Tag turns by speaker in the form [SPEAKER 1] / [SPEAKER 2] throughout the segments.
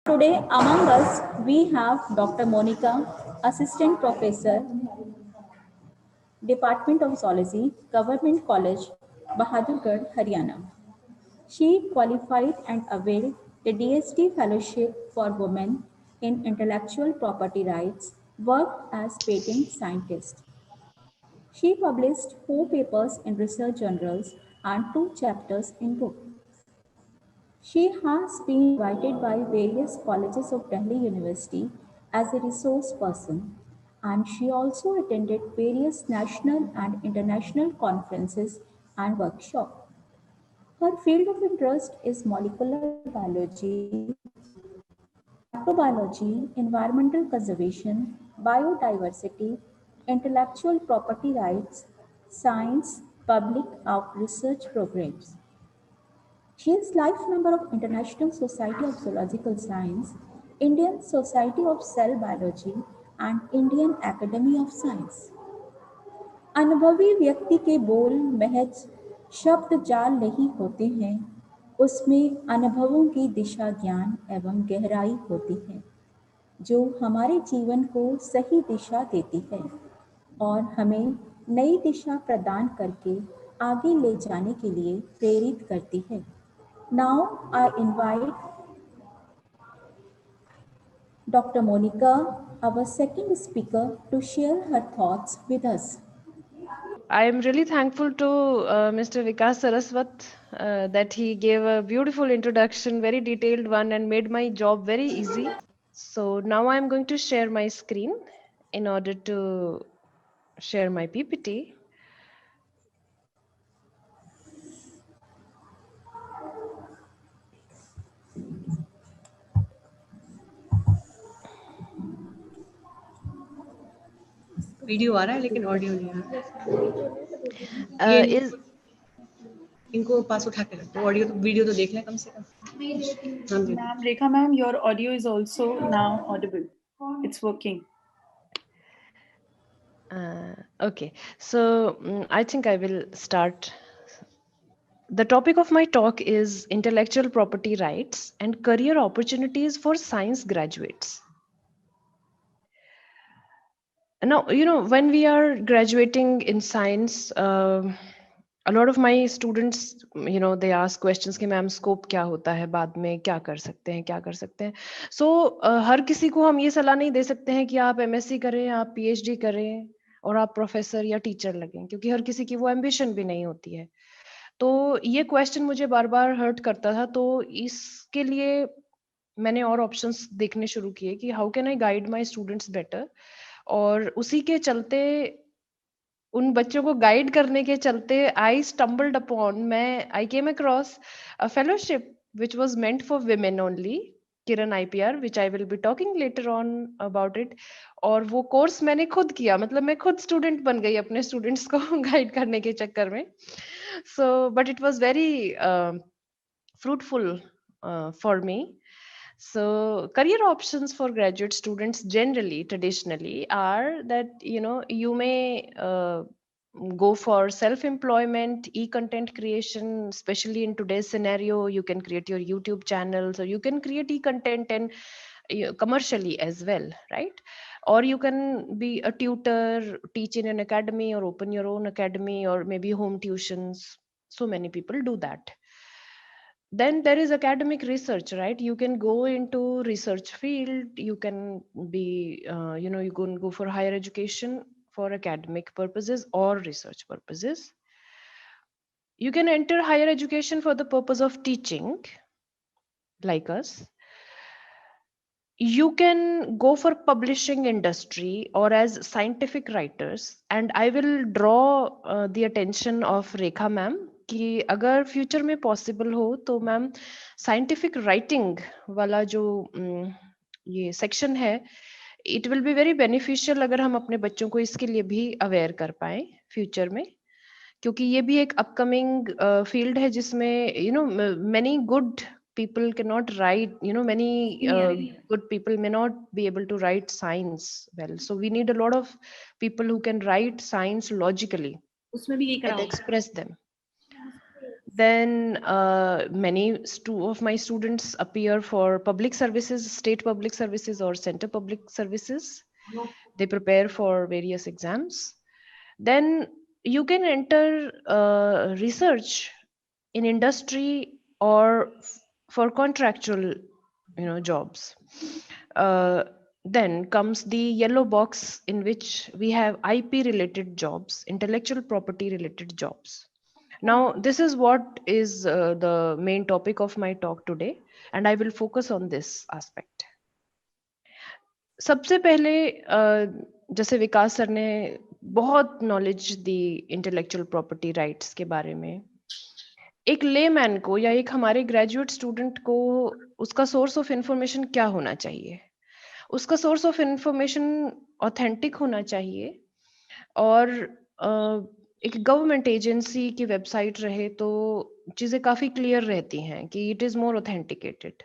[SPEAKER 1] Today among us we have Dr. Monica, Assistant Professor, Department of Zoology, Government College, Bahadurgarh, Haryana. She qualified and availed the DST Fellowship for Women in Intellectual Property Rights, worked as patent scientist. She published 4 papers in research journals and 2 chapters in book. She has been invited by various colleges of Delhi University as a resource person, and she also attended various national and international conferences and workshops. Her field of interest is molecular biology, microbiology, environmental conservation, biodiversity, intellectual property rights, science, public research programs. She is life member of International Society of Zoological Science, Indian Society of Cell Biology and Indian Academy of Science. अनुभवी व्यक्ति के बोल महज शब्द जाल नहीं होते हैं, उसमें अनुभवों की दिशा ज्ञान एवं गहराई होती है, जो हमारे जीवन को सही दिशा देती है और हमें नई दिशा प्रदान करके आगे ले जाने के लिए प्रेरित करती है. Now I invite Dr. Monica, our second speaker, to share her thoughts with us.
[SPEAKER 2] I am really thankful to Mr. Vikas Saraswat that he gave a beautiful introduction, very detailed one, and made my job very easy. So now I am going to share my screen in order to share my PPT.
[SPEAKER 3] Video आ रहा है लेकिन audio नहीं आ रहा. इनको पास उठा के रखो, ऑडियो तो वीडियो तो देख लें कम से कम.
[SPEAKER 4] Ma'am, Rekha ma'am, your audio is also now audible. It's working.
[SPEAKER 2] Okay, so I think I will start. The topic of my talk is intellectual property rights and career opportunities for science graduates. Now, when we are graduating in science, a lot of my students, they ask questions कि ma'am scope क्या होता है, बाद में क्या कर सकते हैं. So हर किसी को हम ये सलाह नहीं दे सकते हैं कि आप MSc करें, आप PhD करें और आप प्रोफेसर या टीचर लगें, क्योंकि हर किसी की वो एम्बिशन भी नहीं होती है. तो ये क्वेश्चन मुझे बार बार हर्ट करता था, तो इसके लिए मैंने और ऑप्शंस देखने शुरू किए कि how can I guide my students better. और उसी के चलते, उन बच्चों को गाइड करने के चलते, I came across a fellowship which was meant for women only, Kiran IPR, which I will be talking later on about it. और वो कोर्स मैंने खुद किया, मतलब मैं खुद स्टूडेंट बन गई अपने स्टूडेंट्स को गाइड करने के चक्कर में. So but it was very fruitful for me. So career options for graduate students generally, traditionally, are that you may go for self-employment, e-content creation. Especially in today's scenario, you can create your YouTube channels, or you can create e-content and commercially as well, right? Or you can be a tutor, teach in an academy, or open your own academy, or maybe home tuitions. So many people do that. Then there is academic research, right? You can go into research field, you can be you can go for higher education for academic purposes or research purposes. You can enter higher education for the purpose of teaching, like us. You can go for publishing industry or as scientific writers. And I will draw the attention of Rekha ma'am कि अगर future में possible हो तो ma'am scientific writing वाला जो ये section है, it will be very beneficial अगर हम अपने बच्चों को इसके लिए भी अवेयर कर पाए फ्यूचर में, क्योंकि ये भी एक अपकमिंग फील्ड है जिसमें many good people cannot write, many good people may not be able to write science well. So we need a lot of people who can write science logically and express them. Then many of my students appear for public services, state public services or center public services. They prepare for various exams. Then you can enter research in industry or for contractual, jobs. Then comes the yellow box, in which we have IP related jobs, intellectual property related jobs. Now, this is what is the main topic of my talk today, and I will focus on this aspect. सबसे पहले जैसे विकास sir ने बहुत knowledge दी intellectual property rights के बारे में, एक layman को या एक हमारे ग्रेजुएट स्टूडेंट को उसका सोर्स ऑफ इंफॉर्मेशन क्या होना चाहिए? उसका सोर्स ऑफ इंफॉर्मेशन ऑथेंटिक होना चाहिए और एक गवर्नमेंट एजेंसी की वेबसाइट रहे तो चीजें काफी क्लियर रहती हैं कि it is more authenticated.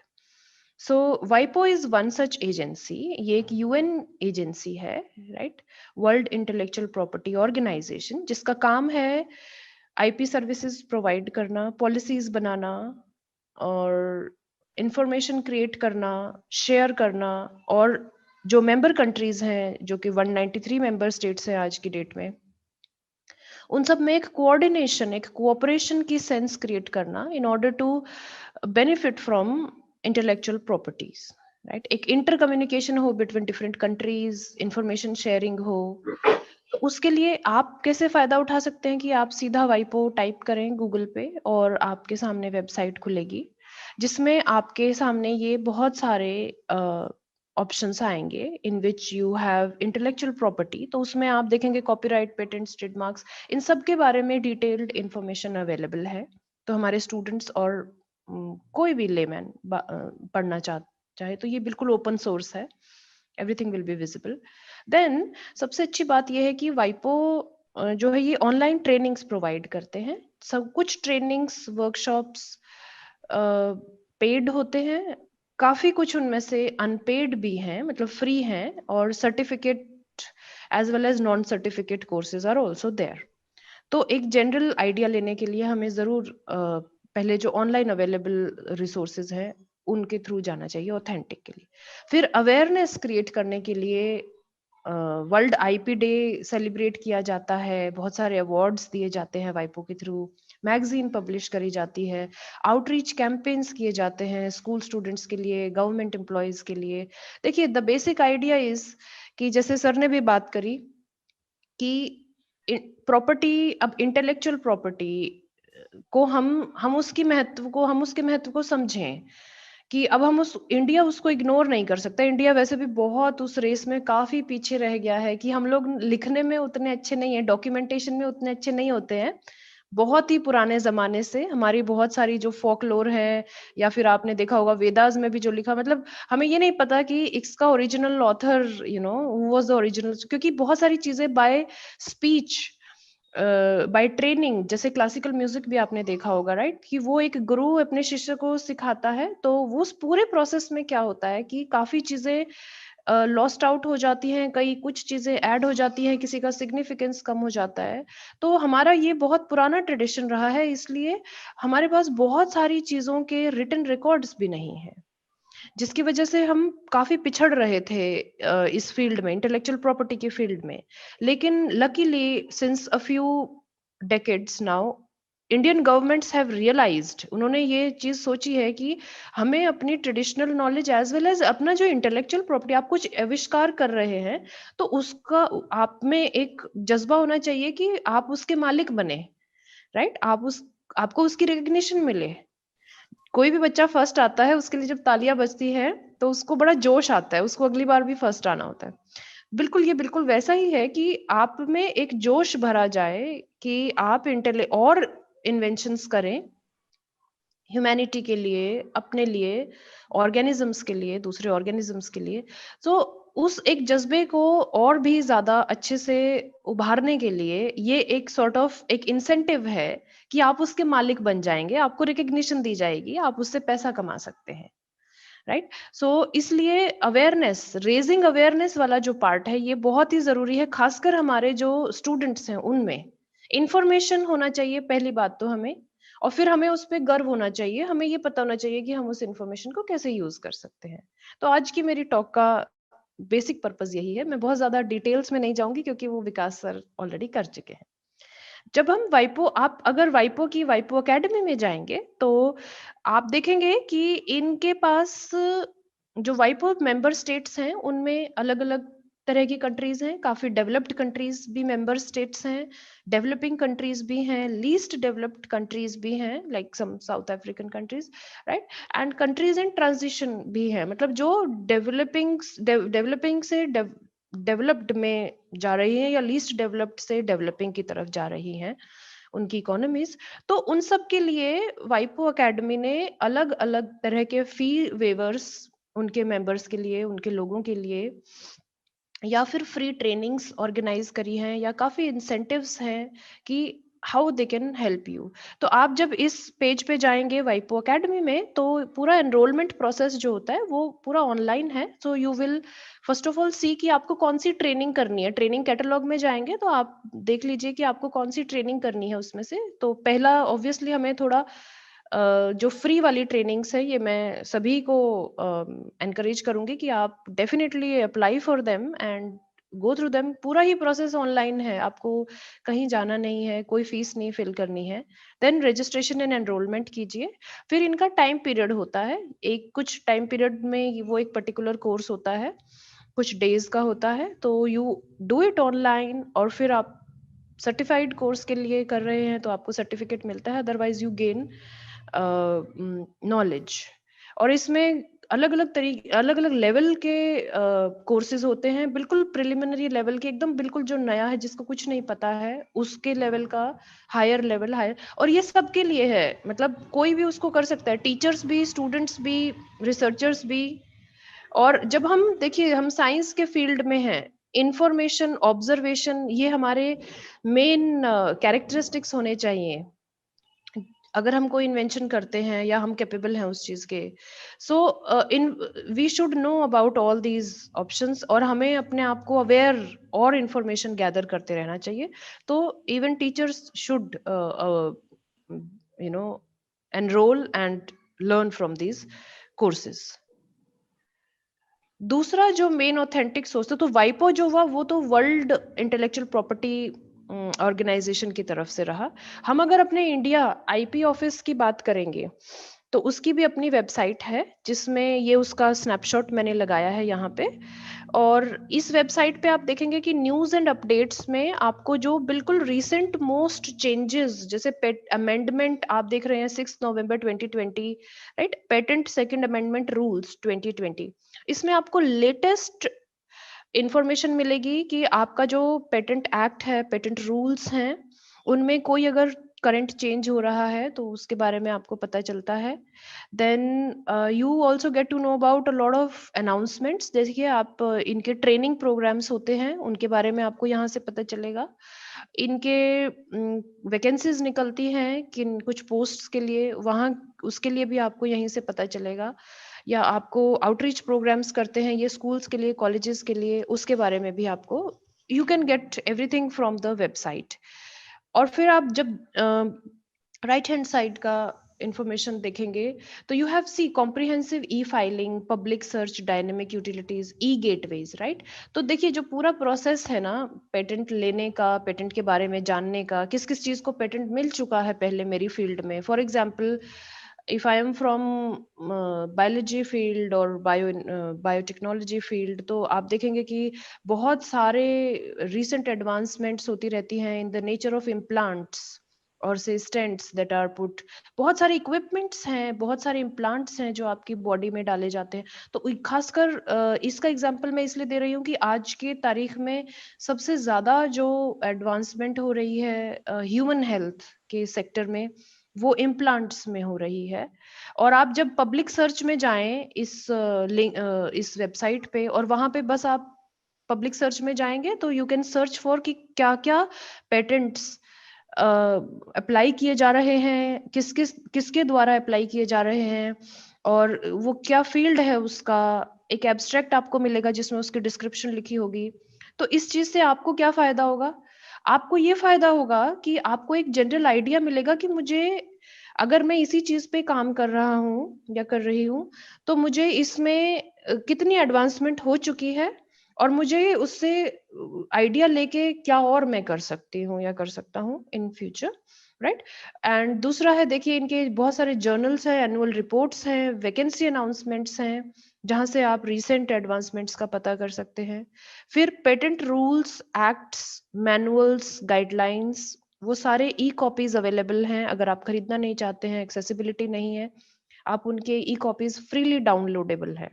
[SPEAKER 2] So वाइपो इज वन सच एजेंसी. ये एक यूएन एजेंसी है, right, world intellectual property organization, जिसका काम है आईपी सर्विसेज प्रोवाइड करना, पॉलिसीज बनाना और इंफॉर्मेशन क्रिएट करना, शेयर करना, और जो मेंबर कंट्रीज हैं, जो कि 193 मेंबर स्टेट्स हैं आज की डेट में, उन सब में एक कोऑर्डिनेशन, एक कोऑपरेशन की सेंस क्रिएट करना in order to benefit from intellectual properties, right. एक इंटर कम्युनिकेशन हो between different countries, information sharing हो. तो उसके लिए आप कैसे फायदा उठा सकते हैं कि आप सीधा वाइपो टाइप करें गूगल पे और आपके सामने वेबसाइट खुलेगी, जिसमें आपके सामने ये बहुत सारे ऑप्शंस आएंगे in which you have intellectual property. तो उसमें आप देखेंगे कॉपीराइट, पेटेंट्स, ट्रेडमार्क्स, इन सब के बारे में डिटेल्ड इंफॉर्मेशन अवेलेबल है. तो हमारे स्टूडेंट्स और कोई भी लेमैन पढ़ना चाहे तो ये बिल्कुल ओपन सोर्स है, everything will be visible. Then सबसे अच्छी बात यह है कि वाइपो जो है ये ऑनलाइन ट्रेनिंग्स प्रोवाइड करते हैं. सब कुछ ट्रेनिंग्स, वर्कशॉप्स पेड होते हैं, काफी कुछ उनमें से अनपेड भी हैं, मतलब फ्री हैं, और certificate as well as non certificate courses are also there. तो एक जनरल आइडिया लेने के लिए हमें जरूर पहले जो ऑनलाइन अवेलेबल रिसोर्सेज हैं उनके थ्रू जाना चाहिए ऑथेंटिक के लिए. फिर अवेयरनेस क्रिएट करने के लिए वर्ल्ड आईपी डे सेलिब्रेट किया जाता है, बहुत सारे अवार्ड्स दिए जाते हैं वाइपो के थ्रू, मैगजीन पब्लिश करी जाती है, आउटरीच कैंपेन्स किए जाते हैं स्कूल स्टूडेंट्स के लिए, गवर्नमेंट एम्प्लॉयज के लिए. देखिए, द बेसिक आइडिया इज कि जैसे सर ने भी बात करी कि प्रॉपर्टी, अब इंटेलेक्चुअल प्रॉपर्टी को हम उसके महत्व को समझें कि अब हम इंडिया उसको इग्नोर नहीं कर सकता. इंडिया वैसे भी बहुत उस रेस में काफी पीछे रह गया है कि हम लोग लिखने में उतने अच्छे नहीं है, डॉक्यूमेंटेशन में उतने अच्छे नहीं होते हैं. बहुत ही पुराने जमाने से हमारी बहुत सारी जो फोकलोर है, या फिर आपने देखा होगा वेदास में भी जो लिखा, मतलब हमें ये नहीं पता कि इसका original author who was the original, क्योंकि बहुत सारी चीजें बाय स्पीच, बाय ट्रेनिंग, जैसे क्लासिकल म्यूजिक भी आपने देखा होगा, राइट, कि वो एक गुरु अपने शिष्य को सिखाता है, तो वो उस पूरे प्रोसेस में क्या होता है कि काफी चीजें लॉस्ट आउट हो जाती हैं, कई कुछ चीजें ऐड हो जाती हैं, किसी का सिग्निफिकेंस कम हो जाता है. तो हमारा ये बहुत पुराना ट्रेडिशन रहा है, इसलिए हमारे पास बहुत सारी चीजों के रिटन रिकॉर्ड्स भी नहीं है, जिसकी वजह से हम काफी पिछड़ रहे थे इस फील्ड में, इंटेलेक्चुअल प्रॉपर्टी के फील्ड में. लेकिन luckily since a few decades now Indian governments have realised, उन्होंने ये चीज सोची है कि हमें अपनी traditional knowledge as well as अपना जो इंटेलेक्चुअल प्रॉपर्टी, आप कुछ आविष्कार कर रहे हैं तो उसका आप में एक जज्बा होना चाहिए कि आप उसके मालिक बने, राइट, आपको उसकी रिकग्निशन मिले. कोई भी बच्चा फर्स्ट आता है, उसके लिए जब तालियां बजती है तो उसको बड़ा जोश आता है, उसको अगली बार भी फर्स्ट आना होता है. ये बिल्कुल वैसा ही है कि आप में एक जोश भरा जाए कि आप और इन्वेंशंस करें ह्यूमैनिटी के लिए, अपने लिए, ऑर्गेनिजम्स के लिए, दूसरे ऑर्गेनिजम्स के लिए. तो उस एक जज्बे को और भी ज्यादा अच्छे से उभारने के लिए ये एक सॉर्ट ऑफ एक इंसेंटिव है कि आप उसके मालिक बन जाएंगे, आपको रिकग्निशन दी जाएगी, आप उससे पैसा कमा सकते हैं, राइट. सो इसलिए अवेयरनेस, रेजिंग अवेयरनेस वाला जो पार्ट है ये बहुत ही जरूरी है, खासकर हमारे जो स्टूडेंट्स हैं उनमें इंफॉर्मेशन होना चाहिए पहली बात तो हमें, और फिर हमें उस पे गर्व होना चाहिए, हमें ये पता होना चाहिए कि हम उस इंफॉर्मेशन को कैसे यूज कर सकते हैं। तो आज की मेरी टॉक का बेसिक पर्पस यही है। मैं बहुत ज्यादा डिटेल्स में नहीं जाऊंगी क्योंकि वो विकास सर ऑलरेडी कर चुके हैं। जब हम वाइपो, आप अगर वाइपो एकेडमी में जाएंगे तो आप देखेंगे कि इनके पास जो वाइपो मेंबर स्टेट्स हैं उनमें अलग अलग तरह की कंट्रीज हैं। काफी डेवलप्ड कंट्रीज भी मेंबर स्टेट्स हैं, डेवलपिंग कंट्रीज भी हैं, लीस्ट डेवलप्ड कंट्रीज भी हैं, like some South African countries, right, and countries in transition भी है, मतलब जो डेवलपिंग से डेवलप्ड में जा रही है या लीस्ट डेवलप्ड से डेवलपिंग की तरफ जा रही हैं उनकी इकोनॉमीज। तो उन सब के लिए वाइपो एकेडमी ने अलग अलग तरह के फी वेवर्स उनके मेंबर्स के लिए, उनके लोगों के लिए, या फिर फ्री ट्रेनिंग्स ऑर्गेनाइज करी हैं, या काफी इंसेंटिव्स हैं कि how they can help you. तो आप जब इस पेज पे जाएंगे वाइपो एकेडमी में तो पूरा एनरोलमेंट प्रोसेस जो होता है वो पूरा ऑनलाइन है। So you will first of all see कि आपको कौन सी ट्रेनिंग करनी है। ट्रेनिंग कैटलॉग में जाएंगे तो आप देख लीजिए कि आपको कौन सी ट्रेनिंग करनी है उसमें से। तो पहला ऑब्वियसली हमें थोड़ा जो फ्री वाली ट्रेनिंग्स है ये मैं सभी को एनकरेज करूंगी कि आप definitely apply for them and go through them. पूरा ही प्रोसेस ऑनलाइन है, आपको कहीं जाना नहीं है, कोई फीस नहीं फिल करनी है। देन रजिस्ट्रेशन एंड एनरोलमेंट कीजिए। फिर इनका टाइम पीरियड होता है, एक कुछ टाइम पीरियड में वो एक पर्टिकुलर कोर्स होता है, कुछ डेज का होता है। तो यू डू इट ऑनलाइन, और फिर आप सर्टिफाइड कोर्स के लिए कर रहे हैं तो आपको सर्टिफिकेट मिलता है, अदरवाइज यू गेन नॉलेज। और इसमें अलग अलग लेवल के कोर्सेज होते हैं, बिल्कुल प्रिलिमिनरी लेवल के, एकदम बिल्कुल जो नया है जिसको कुछ नहीं पता है उसके लेवल का, हायर लेवल हायर। और ये सबके लिए है, मतलब कोई भी उसको कर सकता है, टीचर्स भी, स्टूडेंट्स भी, रिसर्चर्स भी। और जब हम देखिए, हम साइंस के फील्ड में हैं, इंफॉर्मेशन, ऑब्जर्वेशन, ये हमारे मेन कैरेक्टरिस्टिक्स होने चाहिए अगर हम कोई इन्वेंशन करते हैं या हम कैपेबल हैं उस चीज के। So in we should know about all these options, और हमें अपने आप को अवेयर और इंफॉर्मेशन गैदर करते रहना चाहिए। तो even teachers should you know enrol and learn from these courses. दूसरा जो मेन ऑथेंटिक सोर्स था, तो वाइपो जो हुआ वो तो वर्ल्ड इंटेलेक्चुअल प्रॉपर्टी ऑर्गेनाइजेशन की तरफ से रहा। हम अगर अपने इंडिया आईपी ऑफिस की बात करेंगे तो उसकी भी अपनी वेबसाइट है, जिसमें ये उसका स्नैपशॉट मैंने लगाया है यहाँ पे। और इस वेबसाइट पे आप देखेंगे कि न्यूज एंड अपडेट्स में आपको जो बिल्कुल रीसेंट मोस्ट चेंजेस, जैसे पेट अमेंडमेंट आप देख रहे हैं 6 नवंबर 2020, right, patent second amendment rules 2020, इसमें आपको लेटेस्ट इंफॉर्मेशन मिलेगी कि आपका जो पेटेंट एक्ट है, पेटेंट रूल्स हैं, उनमें कोई अगर करंट चेंज हो रहा है तो उसके बारे में आपको पता चलता है। Then you also get to know about a lot of announcements. देखिए आप इनके ट्रेनिंग प्रोग्राम्स होते हैं, उनके बारे में आपको यहाँ से पता चलेगा। इनके वैकेंसीज निकलती हैं किन कुछ पोस्ट्स के लिए, वहाँ उसके लिए भी आपको यहीं से पता चलेगा। या आपको आउटरीच प्रोग्राम्स करते हैं ये स्कूल्स के लिए, कॉलेजेस के लिए, उसके बारे में भी आपको, you can get everything from the website. और फिर आप जब राइट हैंड साइड का इंफॉर्मेशन देखेंगे तो you have see comprehensive e filing, public search, dynamic utilities, e gateways, right. तो देखिए जो पूरा प्रोसेस है ना पेटेंट लेने का, पेटेंट के बारे में जानने का, किस किस चीज को पेटेंट मिल चुका है पहले मेरी फील्ड में। For example, if I am from biology field और बायोटेक्नोलॉजी फील्ड, तो आप देखेंगे कि बहुत सारे recent advancements होती रहती हैं in the nature of implants और से स्टेंट्स दैट आर पुट। बहुत सारे इक्विपमेंट्स हैं, बहुत सारे इम्प्लांट्स हैं जो आपकी बॉडी में डाले जाते हैं। तो खासकर इसका एग्जांपल मैं इसलिए दे रही हूँ कि आज के तारीख में सबसे ज्यादा जो एडवांसमेंट हो रही है ह्यूमन हेल्थ के सेक्टर में, वो इम्प्लांट्स में हो रही है। और आप जब पब्लिक सर्च में जाएं इस वेबसाइट पे, और वहां पे बस आप पब्लिक सर्च में जाएंगे तो यू कैन सर्च फॉर कि क्या क्या पेटेंट्स अप्लाई किए जा रहे हैं, किसके द्वारा अप्लाई किए जा रहे हैं, और वो क्या फील्ड है उसका। एक एब्स्ट्रैक्ट आपको मिलेगा जिसमें उसकी डिस्क्रिप्शन लिखी होगी। तो इस चीज से आपको क्या फायदा होगा? आपको ये फायदा होगा कि आपको एक जनरल आइडिया मिलेगा कि मुझे अगर मैं इसी चीज पे काम कर रहा हूँ या कर रही हूँ, तो मुझे इसमें कितनी एडवांसमेंट हो चुकी है और मुझे उससे आइडिया लेके क्या और मैं कर सकती हूँ या कर सकता हूँ इन फ्यूचर, राइट। एंड दूसरा है, देखिए इनके बहुत सारे जर्नल्स हैं, एनुअल रिपोर्ट्स हैं, वैकेंसी अनाउंसमेंट्स हैं, जहां से आप रिसेंट एडवांसमेंट्स का पता कर सकते हैं। फिर patent rules, acts, manuals, guidelines, वो ई कॉपीज अवेलेबल हैं। अगर आप खरीदना नहीं चाहते हैं, एक्सेसिबिलिटी नहीं है, आप उनके ई कॉपीज फ्रीली डाउनलोडेबल है।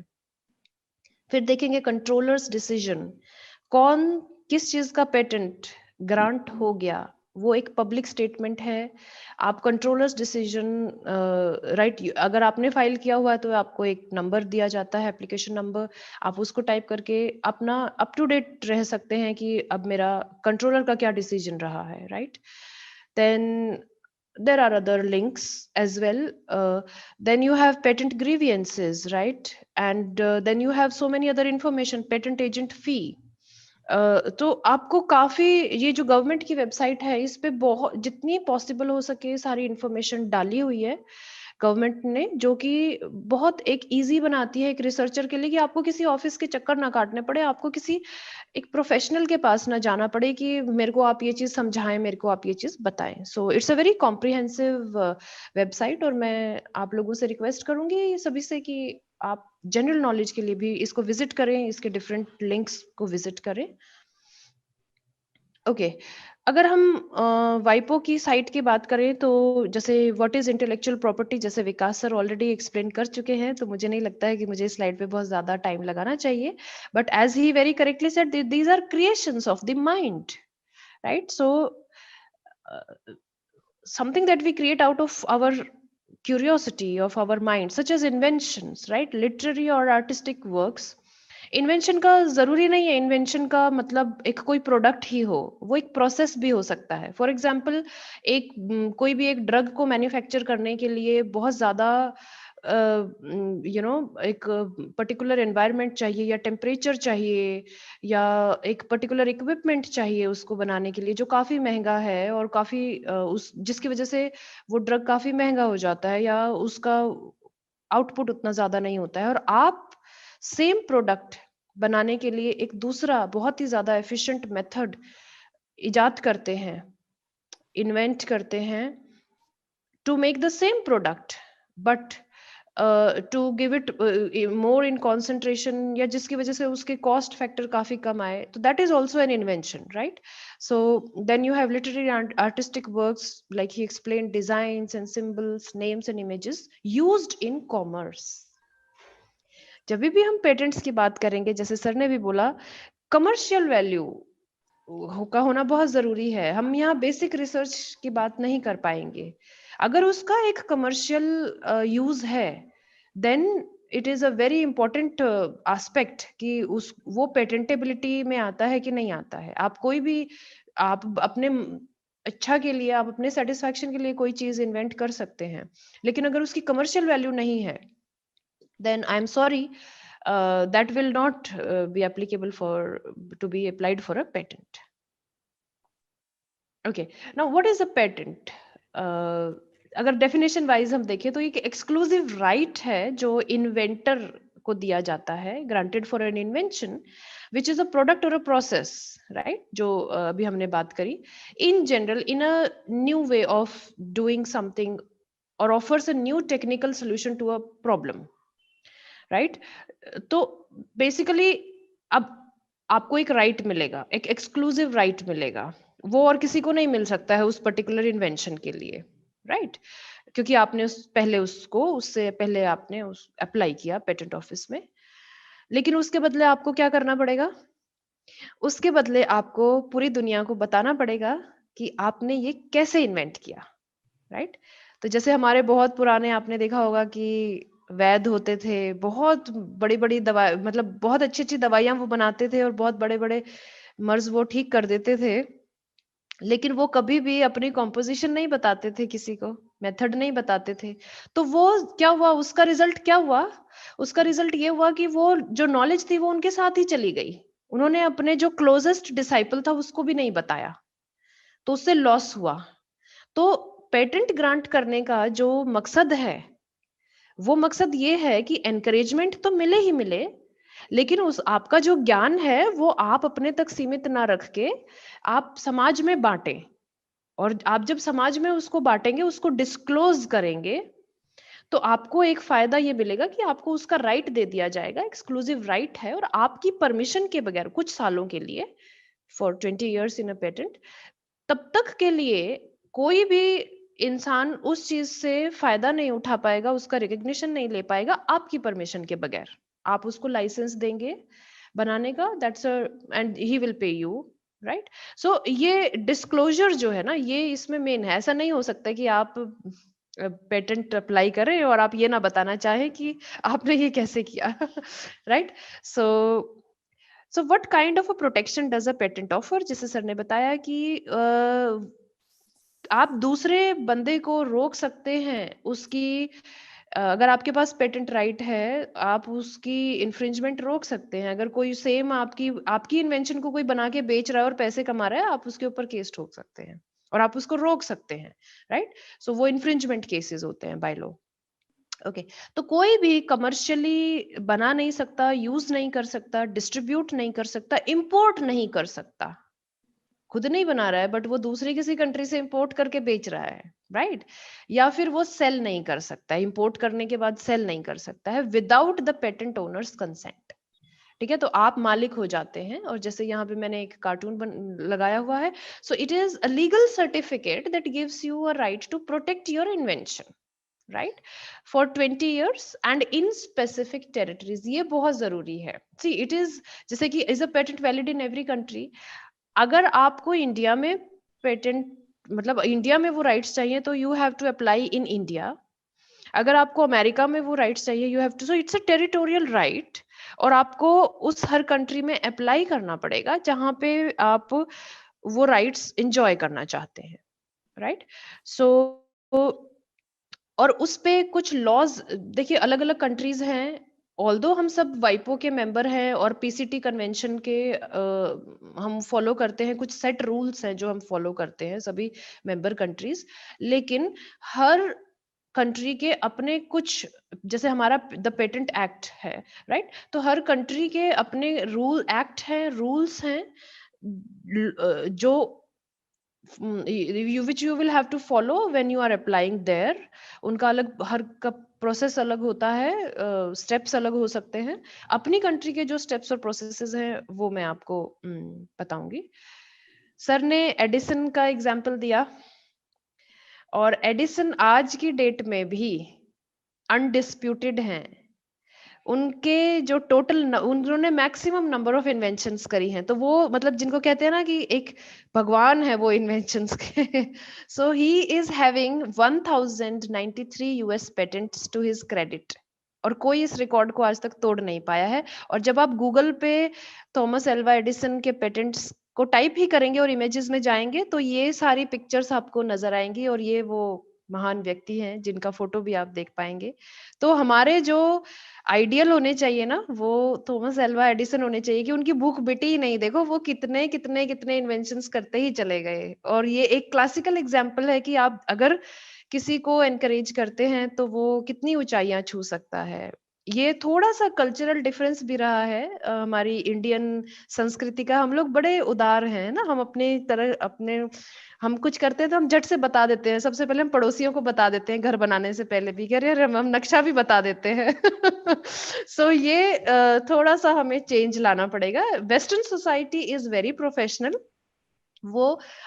[SPEAKER 2] फिर देखेंगे कंट्रोलर्स डिसीजन, कौन किस चीज का पेटेंट ग्रांट हो गया, वो एक पब्लिक स्टेटमेंट है। आप कंट्रोलर्स डिसीजन, राइट, अगर आपने फाइल किया हुआ है तो आपको एक नंबर दिया जाता है, एप्लीकेशन नंबर, आप उसको टाइप करके अपना अप टू डेट रह सकते हैं कि अब मेरा कंट्रोलर का क्या डिसीजन रहा है, right. Then there are other links as well. Then you have patent grievances, right? And then you have so many other information, patent agent fee. तो आपको काफी, ये जो गवर्नमेंट की वेबसाइट है इस पे बहुत जितनी पॉसिबल हो सके सारी इंफॉर्मेशन डाली हुई है गवर्नमेंट ने, जो कि बहुत एक इजी बनाती है एक रिसर्चर के लिए कि आपको किसी ऑफिस के चक्कर ना काटने पड़े, आपको किसी एक प्रोफेशनल के पास ना जाना पड़े कि मेरे को आप ये चीज समझाएं, मेरे को आप ये चीज बताएं। सो it's a very comprehensive website, और मैं आप लोगों से रिक्वेस्ट करूंगी सभी से कि आप जनरल नॉलेज के लिए भी इसको विजिट करें, इसके डिफरेंट लिंक्स को विजिट करें। ओके, अगर हम वाइपो की साइट की बात करें तो जैसे व्हाट इज इंटेलेक्चुअल प्रॉपर्टी, जैसे विकास सर ऑलरेडी एक्सप्लेन कर चुके हैं, तो मुझे नहीं लगता है कि मुझे इस स्लाइड पे बहुत ज्यादा टाइम लगाना चाहिए। But as he very correctly said, these are creations of the mind, right. So something that we create out of our curiosity of our mind, such as inventions, right, literary or artistic works. Invention का जरूरी नहीं है invention का मतलब एक कोई product ही हो, वो एक प्रोसेस भी हो सकता है। फॉर एग्जाम्पल, एक कोई भी एक ड्रग को मैन्युफैक्चर करने के लिए बहुत ज्यादा एक पर्टिकुलर एनवायरनमेंट चाहिए या टेम्परेचर चाहिए या एक पर्टिकुलर इक्विपमेंट चाहिए उसको बनाने के लिए, जो काफी महंगा है और काफी उस जिसकी वजह से वो ड्रग काफी महंगा हो जाता है या उसका आउटपुट उतना ज्यादा नहीं होता है। और आप सेम प्रोडक्ट बनाने के लिए एक दूसरा बहुत ही ज्यादा एफिशिएंट मेथड इजाद करते हैं, इन्वेंट करते हैं to make the same product, but to give it more in concentration, या जिसकी वजह से उसके कॉस्ट फैक्टर काफी कम आए, तो that is also an invention, right. So then you have literary and artistic works, like he explain, designs and symbols, names and images used in commerce. जब भी हम पेटेंट्स की बात करेंगे, जैसे सर ने भी बोला, कमर्शियल वैल्यू का होना बहुत जरूरी है। हम यहाँ बेसिक रिसर्च की बात नहीं कर पाएंगे। अगर उसका एक कमर्शियल यूज है, then it is a very important aspect कि उस वो पेटेंटेबिलिटी में आता है कि नहीं आता है। आप कोई भी आप अपने अच्छा के लिए, आप अपने सेटिस्फैक्शन के लिए कोई चीज इन्वेंट कर सकते हैं, लेकिन अगर उसकी कमर्शियल वैल्यू नहीं है, then I'm sorry, that will not be applicable to be applied for a patent. Okay, now what is a patent? अगर डेफिनेशन वाइज हम देखें तो एक एक्सक्लूसिव राइट है जो इन्वेंटर को दिया जाता है, granted for an invention which is a product और अ प्रोसेस, राइट, जो अभी हमने बात करी, in general in a new way of doing something और offers a new technical solution to a problem, right. तो बेसिकली अब आपको एक राइट मिलेगा, एक एक्सक्लूसिव राइट मिलेगा, वो और किसी को नहीं मिल सकता है उस पर्टिकुलर इन्वेंशन के लिए, राइट, क्योंकि आपने उससे पहले आपने अप्लाई किया पेटेंट ऑफिस में। लेकिन उसके बदले आपको क्या करना पड़ेगा? उसके बदले आपको पूरी दुनिया को बताना पड़ेगा कि आपने ये कैसे इन्वेंट किया, राइट। तो जैसे हमारे बहुत पुराने, आपने देखा होगा कि वैद्य होते थे, बहुत बड़ी बड़ी दवा, मतलब बहुत अच्छी अच्छी दवाइयां वो बनाते थे और बहुत बड़े बड़े मर्ज वो ठीक कर देते थे, लेकिन वो कभी भी अपनी कॉम्पोजिशन नहीं बताते थे, किसी को मेथड नहीं बताते थे। तो वो क्या हुआ, उसका रिजल्ट क्या हुआ? उसका रिजल्ट ये हुआ कि वो जो नॉलेज थी वो उनके साथ ही चली गई, उन्होंने अपने जो क्लोजेस्ट डिसाइपल था उसको भी नहीं बताया, तो उससे लॉस हुआ। तो पेटेंट ग्रांट करने का जो मकसद है, वो मकसद ये है कि एनकरेजमेंट तो मिले ही मिले, लेकिन उस आपका जो ज्ञान है वो आप अपने तक सीमित ना रख के आप समाज में बांटें, और आप जब समाज में उसको बांटेंगे, उसको डिस्क्लोज करेंगे, तो आपको एक फायदा ये मिलेगा कि आपको उसका राइट दे दिया जाएगा, एक्सक्लूसिव राइट है, और आपकी परमिशन के बगैर कुछ सालों के लिए, for 20 years in a patent, तब तक के लिए कोई भी इंसान उस चीज से फायदा नहीं उठा पाएगा, उसका रिकग्निशन नहीं ले पाएगा आपकी परमिशन के बगैर। आप उसको लाइसेंस देंगे बनाने का, that's and he will pay you, right. So ये डिस्क्लोजर जो है ना, ये इसमें मेन है। ऐसा नहीं हो सकता कि आप पेटेंट अप्लाई करें और आप ये ना बताना चाहें कि आपने ये कैसे किया, right. So what kind of a protection does a patent offer, जैसे सर ने बताया कि आप दूसरे बंदे को रोक सकते हैं उसकी, अगर आपके पास पेटेंट राइट है, आप उसकी इन्फ्रिंजमेंट रोक सकते हैं। अगर कोई सेम आपकी इन्वेंशन को कोई बना के बेच रहा है और पैसे कमा रहा है, आप उसके ऊपर केस ठोक सकते हैं और आप उसको रोक सकते हैं, राइट। सो वो इन्फ्रिंजमेंट केसेस होते हैं बाय लॉ। ओके, तो कोई भी कमर्शियली बना नहीं सकता, यूज नहीं कर सकता, डिस्ट्रीब्यूट नहीं कर सकता, इंपोर्ट नहीं कर सकता। खुद नहीं बना रहा है बट वो दूसरी किसी कंट्री से इंपोर्ट करके बेच रहा है, राइट। या फिर वो सेल नहीं कर सकता, इंपोर्ट करने के बाद सेल नहीं कर सकता है without the patent owners consent. ठीक है, तो आप मालिक हो जाते हैं। और जैसे यहाँ पे मैंने एक कार्टून लगाया हुआ है, so it is a legal certificate that gives you a right to protect your invention, right, for 20 years and in specific territories. ये बहुत जरूरी है। सी इट इज, जैसे कि is a patent valid in every country. अगर आपको India में patent, मतलब इंडिया में वो राइट्स चाहिए, तो you have to apply in India. अगर आपको अमेरिका में वो राइट्स चाहिए, you have to, so it's a territorial right, और आपको उस हर कंट्री में अप्लाई करना पड़ेगा जहां पे आप वो राइट्स एंजॉय करना चाहते हैं, राइट। सो और उस पे कुछ लॉज, देखिए अलग अलग कंट्रीज हैं। ऑल्दो हम सब वाइपो के मेंबर हैं और पीसीटी कन्वेंशन के हम फॉलो करते हैं, कुछ सेट रूल्स हैं जो हम फॉलो करते हैं सभी मेंबर कंट्रीज, लेकिन हर कंट्री के अपने कुछ, जैसे हमारा द पेटेंट एक्ट है, राइट, तो हर कंट्री के अपने रूल एक्ट हैं, रूल्स हैं, जो which you will have to follow when you are applying there। उनका अलग, हर का प्रोसेस अलग होता है, स्टेप्स अलग हो सकते हैं। अपनी कंट्री के जो स्टेप्स और प्रोसेसेस हैं वो मैं आपको बताऊंगी। सर ने एडिसन का एग्जाम्पल दिया, और एडिसन आज की डेट में भी अनडिस्प्यूटेड हैं। उनके जो टोटल उन्होंने मैक्सिमम नंबर ऑफ इन्वेंशंस करी हैं, तो वो मतलब जिनको कहते हैं ना कि एक भगवान है वो इन्वेंशंस के। So he is having 1093 US patents to his credit, और कोई इस रिकॉर्ड को आज तक तोड़ नहीं पाया है। और जब आप गूगल पे थॉमस एल्वा एडिसन के पेटेंट्स को टाइप ही करेंगे और इमेजेस में जाएंगे, तो ये सारी पिक्चर्स आपको नजर आएंगी, और ये वो महान व्यक्ति हैं जिनका फोटो भी आप देख पाएंगे। तो हमारे जो आइडियल होने चाहिए ना, वो थॉमस एल्वा एडिसन होने चाहिए कि उनकी भूख मिटी ही नहीं। देखो वो कितने कितने कितने इन्वेंशंस करते ही चले गए, और ये एक क्लासिकल एग्जांपल है कि आप अगर किसी को एनकरेज करते हैं तो वो कितनी ऊंचाइयां छू सकता है। ये थोड़ा सा कल्चरल डिफरेंस भी रहा है हमारी इंडियन संस्कृति का। हम लोग बड़े उदार हैं ना, हम अपने तरह अपने, हम कुछ करते हैं तो हम झट से बता देते हैं। सबसे पहले हम पड़ोसियों को बता देते हैं घर बनाने से पहले भी, कह रहे हैं हम नक्शा भी बता देते हैं। सो ये थोड़ा सा हमें चेंज लाना पड़ेगा। Western society is very professional. वो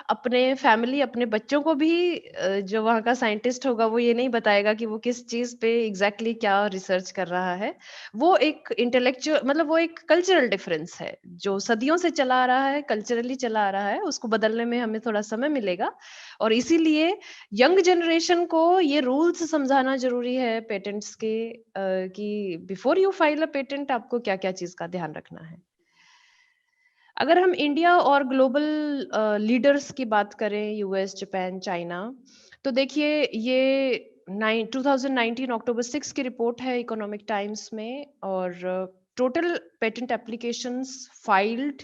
[SPEAKER 2] अपने फैमिली, अपने बच्चों को भी जो वहाँ का साइंटिस्ट होगा वो ये नहीं बताएगा कि वो किस चीज पे एग्जैक्टली क्या रिसर्च कर रहा है। वो एक इंटेलेक्चुअल, मतलब वो एक कल्चरल डिफरेंस है जो सदियों से चला आ रहा है, कल्चरली चला आ रहा है। उसको बदलने में हमें थोड़ा समय मिलेगा, और इसीलिए यंग जनरेशन को ये रूल्स समझाना जरूरी है पेटेंट्स के, कि before you file a patent आपको क्या क्या चीज का ध्यान रखना है। अगर हम इंडिया और ग्लोबल लीडर्स की बात करें, यूएस, जापान, चाइना, तो देखिए ये 2019 अक्टूबर 6 की रिपोर्ट है इकोनॉमिक टाइम्स में, और total patent applications filed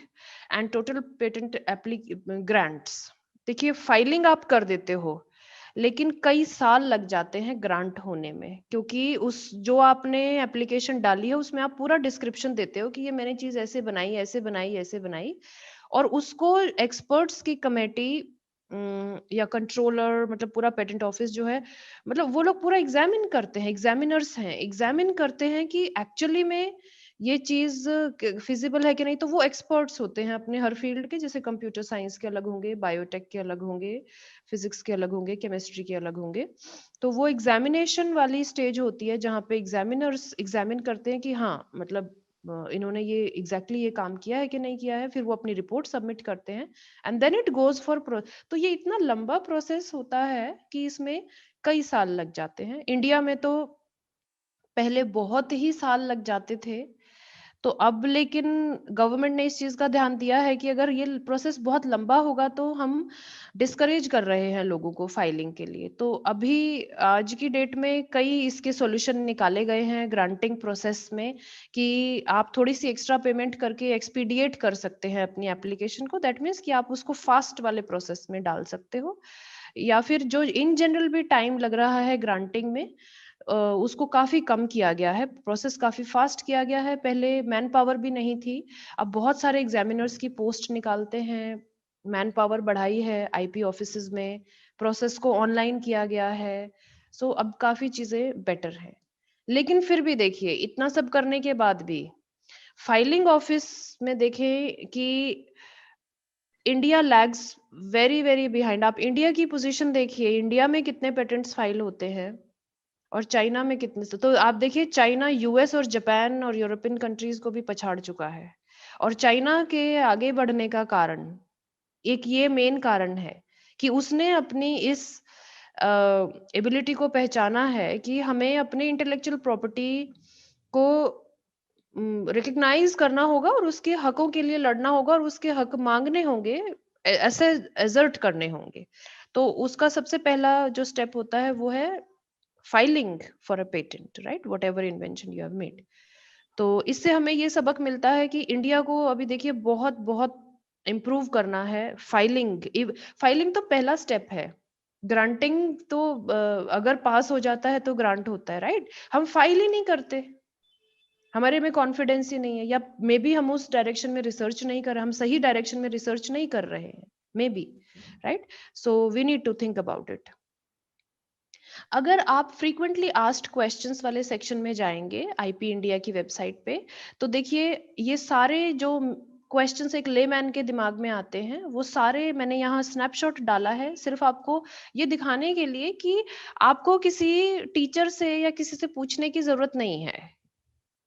[SPEAKER 2] and total patent grants. देखिए फाइलिंग आप कर देते हो, लेकिन कई साल लग जाते हैं ग्रांट होने में, क्योंकि उस जो आपने एप्लीकेशन डाली है उसमें आप पूरा डिस्क्रिप्शन देते हो कि ये मैंने चीज ऐसे बनाई, ऐसे बनाई, ऐसे बनाई, और उसको एक्सपर्ट्स की कमेटी या कंट्रोलर, मतलब पूरा पेटेंट ऑफिस जो है, मतलब वो लोग पूरा एग्जामिन करते हैं, एग्जामिनर्स हैं, एग्जामिन करते हैं कि एक्चुअली में ये चीज फिजिबल है कि नहीं। तो वो एक्सपर्ट्स होते हैं अपने हर फील्ड के, जैसे कंप्यूटर साइंस के अलग होंगे, बायोटेक के अलग होंगे, फिजिक्स के अलग होंगे, केमिस्ट्री के अलग होंगे। तो वो एग्जामिनेशन वाली स्टेज होती है जहाँ पे एग्जामिनर्स एग्जामिन करते हैं कि हाँ मतलब इन्होंने ये एग्जैक्टली ये काम किया है कि नहीं किया है, फिर वो अपनी रिपोर्ट सबमिट करते हैं, and then it goes for तो ये इतना लंबा प्रोसेस होता है कि इसमें कई साल लग जाते हैं। इंडिया में तो पहले बहुत ही साल लग जाते थे, तो अब लेकिन गवर्नमेंट ने इस चीज का ध्यान दिया है कि अगर ये प्रोसेस बहुत लंबा होगा तो हम डिस्करेज कर रहे हैं लोगों को फाइलिंग के लिए। तो अभी आज की डेट में कई इसके सॉल्यूशन निकाले गए हैं ग्रांटिंग प्रोसेस में, कि आप थोड़ी सी एक्स्ट्रा पेमेंट करके एक्सपीडिएट कर सकते हैं अपनी एप्लीकेशन को। दैट मीन्स कि आप उसको फास्ट वाले प्रोसेस में डाल सकते हो, या फिर जो इन जनरल भी टाइम लग रहा है ग्रांटिंग में, उसको काफी कम किया गया है, प्रोसेस काफी फास्ट किया गया है। पहले मैन पावर भी नहीं थी, अब बहुत सारे एग्जामिनर्स की पोस्ट निकालते हैं, मैन पावर बढ़ाई है आईपी ऑफिसेज में, प्रोसेस को ऑनलाइन किया गया है। सो अब काफी चीजें बेटर है। लेकिन फिर भी देखिए, इतना सब करने के बाद भी फाइलिंग ऑफिस में देखें कि India lags very very behind. आप इंडिया की पोजीशन देखिए, इंडिया में कितने पेटेंट्स फाइल होते हैं और चाइना में कितने से। तो आप देखिए, चाइना यूएस और जापान और यूरोपियन कंट्रीज को भी पछाड़ चुका है। और चाइना के आगे बढ़ने का कारण, एक ये मेन कारण है कि उसने अपनी इस एबिलिटी को पहचाना है कि हमें अपने इंटेलेक्चुअल प्रॉपर्टी को रिकग्नाइज करना होगा और उसके हकों के लिए लड़ना होगा और उसके हक मांगने होंगे, ऐसे एजर्ट करने होंगे। तो उसका सबसे पहला जो स्टेप होता है वो है filing for a patent, right, what ever invention you have made. तो इससे हमें ये सबक मिलता है कि इंडिया को अभी देखिए बहुत बहुत इम्प्रूव करना है। फाइलिंग फाइलिंग तो पहला स्टेप है। ग्रांटिंग तो अगर पास हो जाता है तो ग्रांट होता है, राइट। हम फाइल ही नहीं करते, हमारे में कॉन्फिडेंस ही नहीं है, या मे बी हम उस डायरेक्शन में रिसर्च नहीं कर रहे, हम सही डायरेक्शन में रिसर्च नहीं कर रहे हैं, maybe, right. So we need to think about it. अगर आप फ्रीक्वेंटली आस्क्ड क्वेश्चंस वाले सेक्शन में जाएंगे आईपी इंडिया की वेबसाइट पे, तो देखिए ये सारे जो क्वेश्चंस एक लेमैन के दिमाग में आते हैं, वो सारे मैंने यहाँ स्नैपशॉट डाला है सिर्फ आपको ये दिखाने के लिए कि आपको किसी टीचर से या किसी से पूछने की जरूरत नहीं है,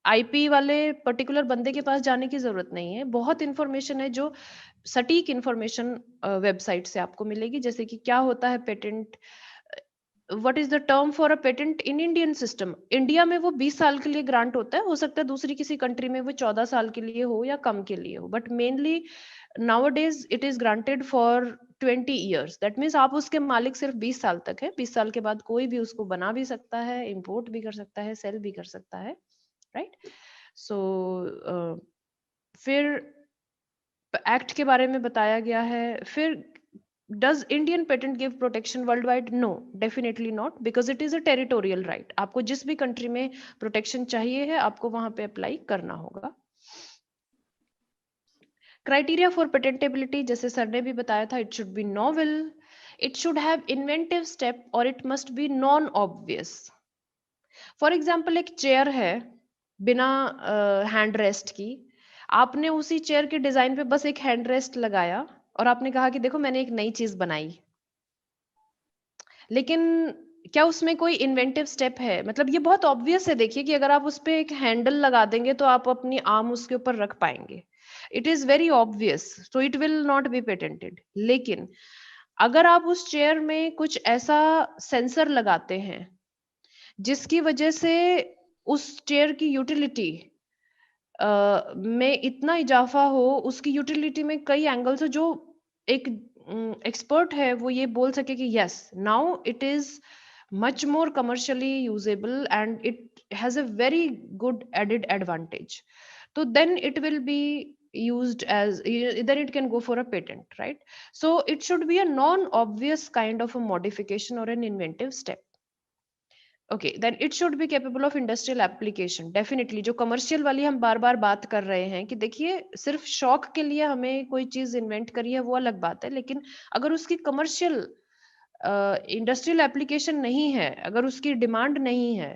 [SPEAKER 2] आईपी वाले पर्टिकुलर बंदे के पास जाने की जरूरत नहीं है। बहुत इंफॉर्मेशन है जो सटीक इंफॉर्मेशन वेबसाइट से आपको मिलेगी, जैसे कि क्या होता है patent, what is the term for a patent in Indian system. India में वो 20 साल के लिए ग्रांट होता है, हो सकता है दूसरी किसी कंट्री में वो 14 साल के लिए हो या कम के लिए हो, but mainly nowadays it is granted for 20 years. That means आप उसके मालिक सिर्फ 20 साल तक है, 20 साल के बाद कोई भी उसको बना भी सकता है, इंपोर्ट भी कर सकता है, सेल भी कर सकता है, राइट। सो फिर एक्ट के बारे में बताया गया है। फिर does Indian patent give protection worldwide? No, definitely not, because it is a territorial right. आपको जिस भी कंट्री में प्रोटेक्शन चाहिए है आपको वहां पे अप्लाई करना होगा। क्राइटेरिया फॉर पेटेंटेबिलिटी, जैसे सर ने भी बताया था, it should be novel, it should have inventive step और it must be non obvious. For example, एक चेयर है बिना हैंड रेस्ट की, आपने उसी चेयर के डिजाइन पे बस एक हैंड रेस्ट लगाया और आपने कहा कि देखो मैंने एक नई चीज बनाई, लेकिन क्या उसमें कोई इन्वेंटिव स्टेप है? मतलब ये बहुत ऑब्वियस है, देखिए कि अगर आप उस पे एक हैंडल लगा देंगे तो आप अपनी आर्म उसके ऊपर रख पाएंगे, it is very obvious, so it will not be patented. लेकिन अगर आप उस चेयर में कुछ ऐसा सेंसर लगाते हैं जिसकी वजह से उस चेयर की यूटिलिटी में इतना इजाफा हो, उसकी यूटिलिटी में कई एंगल्स हो, जो एक एक्सपर्ट है वो ये बोल सके कि yes now it is much more commercially usable and it has a very good added advantage, तो then it will be used as, then it can go for a patent, right? So it should be a non-obvious kind of a modification or an inventive step. Okay, then it should be capable of industrial application. Definitely, जो commercial वाली हम बार बार बात कर रहे हैं कि देखिए सिर्फ शौक के लिए हमें कोई चीज इन्वेंट करी है वो अलग बात है, लेकिन अगर उसकी कमर्शियल इंडस्ट्रियल एप्लीकेशन नहीं है, अगर उसकी डिमांड नहीं है,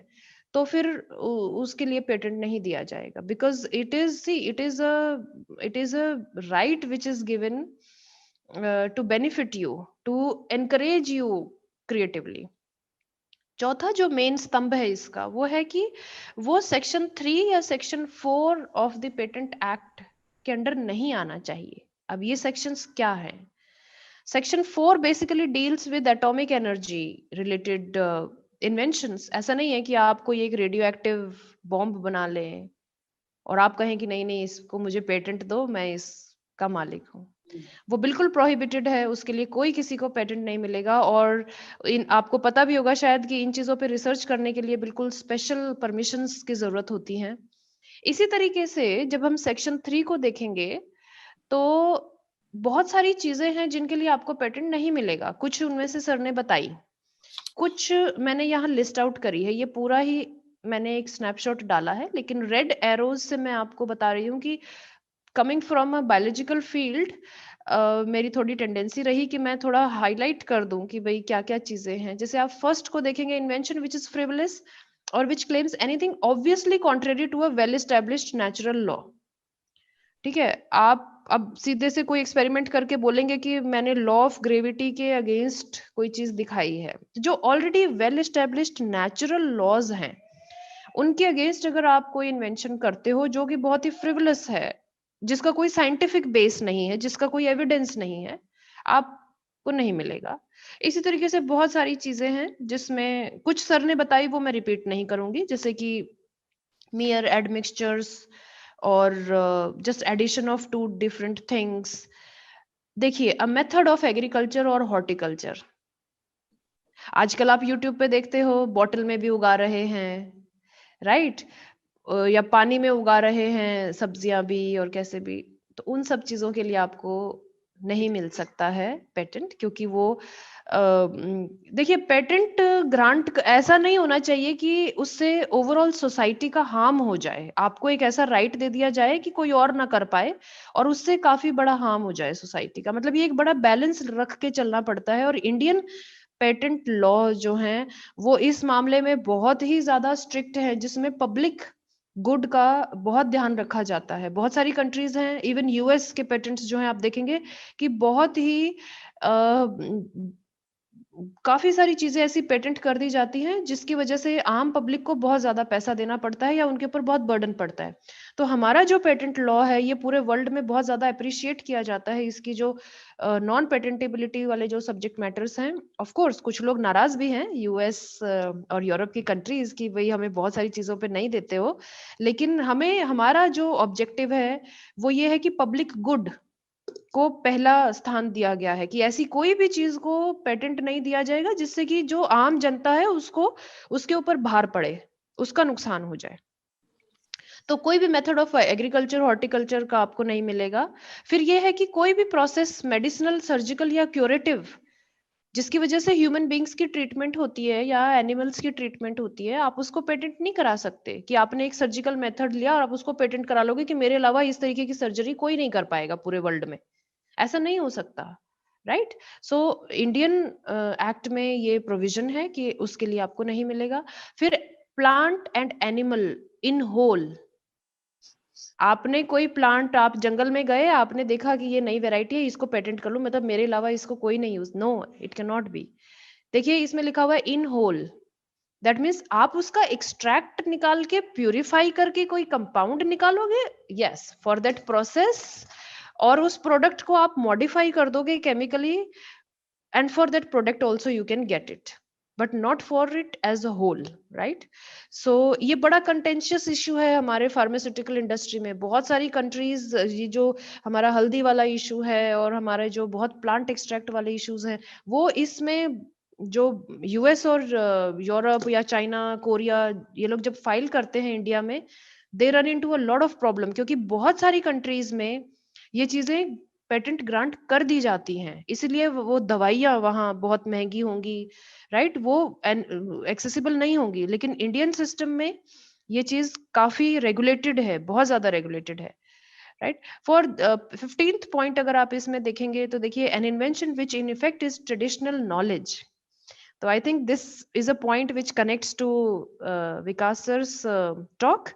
[SPEAKER 2] तो फिर उसके लिए पेटेंट नहीं दिया जाएगा, because it is a right which is given to benefit you, to encourage you creatively. चौथा जो मेन स्तंभ है इसका वो है कि वो सेक्शन 3 या section 4 of the patent act के अंडर नहीं आना चाहिए। अब ये सेक्शंस क्या हैं? Section 4 basically deals with atomic energy related inventions. ऐसा नहीं है कि आप कोई एक रेडियो एक्टिव बॉम्ब बना लें और आप कहें कि नहीं नहीं इसको मुझे पेटेंट दो, मैं इसका मालिक हूँ। वो बिल्कुल प्रोहिबिटेड है, उसके लिए कोई किसी को पेटेंट नहीं मिलेगा। और आपको पता भी होगा शायद कि इन चीजों पे रिसर्च करने के लिए बिल्कुल स्पेशल परमिशंस की जरूरत होती है। इसी तरीके से जब हम सेक्शन 3 को देखेंगे तो बहुत सारी चीजें हैं जिनके लिए आपको पेटेंट नहीं मिलेगा। कुछ उनमें से सर ने बताई, कुछ मैंने यहाँ लिस्ट आउट करी है। ये पूरा ही मैंने एक स्नैपशॉट डाला है, लेकिन रेड एरोज से मैं आपको बता रही हूँ कि coming from a biological field मेरी थोड़ी टेंडेंसी रही कि मैं थोड़ा हाईलाइट कर दूं कि भाई क्या क्या चीजें हैं। जैसे आप फर्स्ट को देखेंगे, इन्वेंशन विच इज फ्रिवलेस और which claims anything obviously contrary to a well established natural law. ठीक है, आप अब सीधे से कोई एक्सपेरिमेंट करके बोलेंगे कि मैंने लॉ ऑफ ग्रेविटी के अगेंस्ट कोई चीज दिखाई है, जो already well established natural laws हैं उनके अगेंस्ट अगर आप कोई इन्वेंशन करते हो जो कि बहुत ही फ्रिवलस है, जिसका कोई साइंटिफिक बेस नहीं है, जिसका कोई एविडेंस नहीं है, आपको नहीं मिलेगा। इसी तरीके से बहुत सारी चीजें हैं जिसमें कुछ सर ने बताई, वो मैं रिपीट नहीं करूंगी, जैसे कि mere admixtures और just addition of two different things। देखिए, अ मेथड ऑफ एग्रीकल्चर और हॉर्टिकल्चर, आजकल आप यूट्यूब पे देखते हो बॉटल में भी उगा रहे हैं, राइट? या पानी में उगा रहे हैं सब्जियां भी और कैसे भी, तो उन सब चीजों के लिए आपको नहीं मिल सकता है पेटेंट, क्योंकि वो देखिए पेटेंट ग्रांट ऐसा नहीं होना चाहिए कि उससे ओवरऑल सोसाइटी का हार्म हो जाए। आपको एक ऐसा राइट दे दिया जाए कि कोई और ना कर पाए और उससे काफी बड़ा हार्म हो जाए सोसाइटी का। मतलब ये एक बड़ा बैलेंस रख के चलना पड़ता है, और इंडियन पेटेंट लॉ जो हैं वो इस मामले में बहुत ही ज्यादा स्ट्रिक्ट है, जिसमें पब्लिक गुड का बहुत ध्यान रखा जाता है। बहुत सारी कंट्रीज हैं, इवन यूएस के पेटेंट्स जो हैं आप देखेंगे कि बहुत ही काफी सारी चीजें ऐसी पेटेंट कर दी जाती हैं जिसकी वजह से आम पब्लिक को बहुत ज्यादा पैसा देना पड़ता है या उनके ऊपर बहुत बर्डन पड़ता है। तो हमारा जो पेटेंट लॉ है ये पूरे वर्ल्ड में बहुत ज्यादा अप्रिशिएट किया जाता है। इसकी जो नॉन पेटेंटेबिलिटी वाले जो सब्जेक्ट मैटर्स हैं, ऑफ कोर्स कुछ लोग नाराज भी हैं यूएस और यूरोप की कंट्रीज की, भाई हमें बहुत सारी चीजों पे नहीं देते हो, लेकिन हमें हमारा जो ऑब्जेक्टिव है वो ये है कि पब्लिक गुड को पहला स्थान दिया गया है, कि ऐसी कोई भी चीज को पेटेंट नहीं दिया जाएगा जिससे कि जो आम जनता है उसको उसके ऊपर भार पड़े, उसका नुकसान हो जाए। तो कोई भी मेथड ऑफ एग्रीकल्चर हॉर्टिकल्चर का आपको नहीं मिलेगा। फिर यह है कि कोई भी प्रोसेस मेडिसिनल, सर्जिकल या क्यूरेटिव जिसकी वजह से ह्यूमन बींग्स की ट्रीटमेंट होती है या एनिमल्स की ट्रीटमेंट होती है, आप उसको पेटेंट नहीं करा सकते कि आपने एक सर्जिकल मेथड लिया और आप उसको पेटेंट करा लोगे कि मेरे अलावा इस तरीके की सर्जरी कोई नहीं कर पाएगा पूरे वर्ल्ड में। ऐसा नहीं हो सकता, राइट? सो इंडियन एक्ट में ये प्रोविजन है कि उसके लिए आपको नहीं मिलेगा। फिर plant and animal in whole, आपने कोई प्लांट, आप जंगल में गए, आपने देखा कि ये नई वैरायटी है, इसको पेटेंट कर लो, मतलब मेरे अलावा इसको कोई नहीं use, no, it cannot be. देखिए इसमें लिखा हुआ है इन होल, दैट मीन्स आप उसका एक्सट्रैक्ट निकाल के प्यूरिफाई करके कोई कंपाउंड निकालोगे, यस, फॉर दैट प्रोसेस, और उस प्रोडक्ट को आप मॉडिफाई कर दोगे chemically, and for that product also you can get it, but not for it as a whole, right? So ये बड़ा कंटेंशियस इशू है हमारे फार्मास्यूटिकल इंडस्ट्री में। बहुत सारी कंट्रीज, ये जो हमारा हल्दी वाला इशू है और हमारे जो बहुत प्लांट एक्सट्रैक्ट वाले इश्यूज हैं, वो इसमें जो यूएस और यूरोप या चाइना, कोरिया, ये लोग जब फाइल करते हैं इंडिया में, they run into a lot of problem, क्योंकि बहुत सारी कंट्रीज में ये चीजें पेटेंट ग्रांट कर दी जाती हैं, इसलिए वो दवाइयाँ वहाँ बहुत महंगी होंगी, राइट, वो एक्सेसिबल नहीं होंगी। लेकिन इंडियन सिस्टम में ये चीज काफी रेगुलेटेड है, बहुत ज्यादा रेगुलेटेड है, राइट। फॉर 15th पॉइंट अगर आप इसमें देखेंगे तो देखिए, an invention which in effect is traditional knowledge. तो I think this is a point which connects to Vikas sir's talk,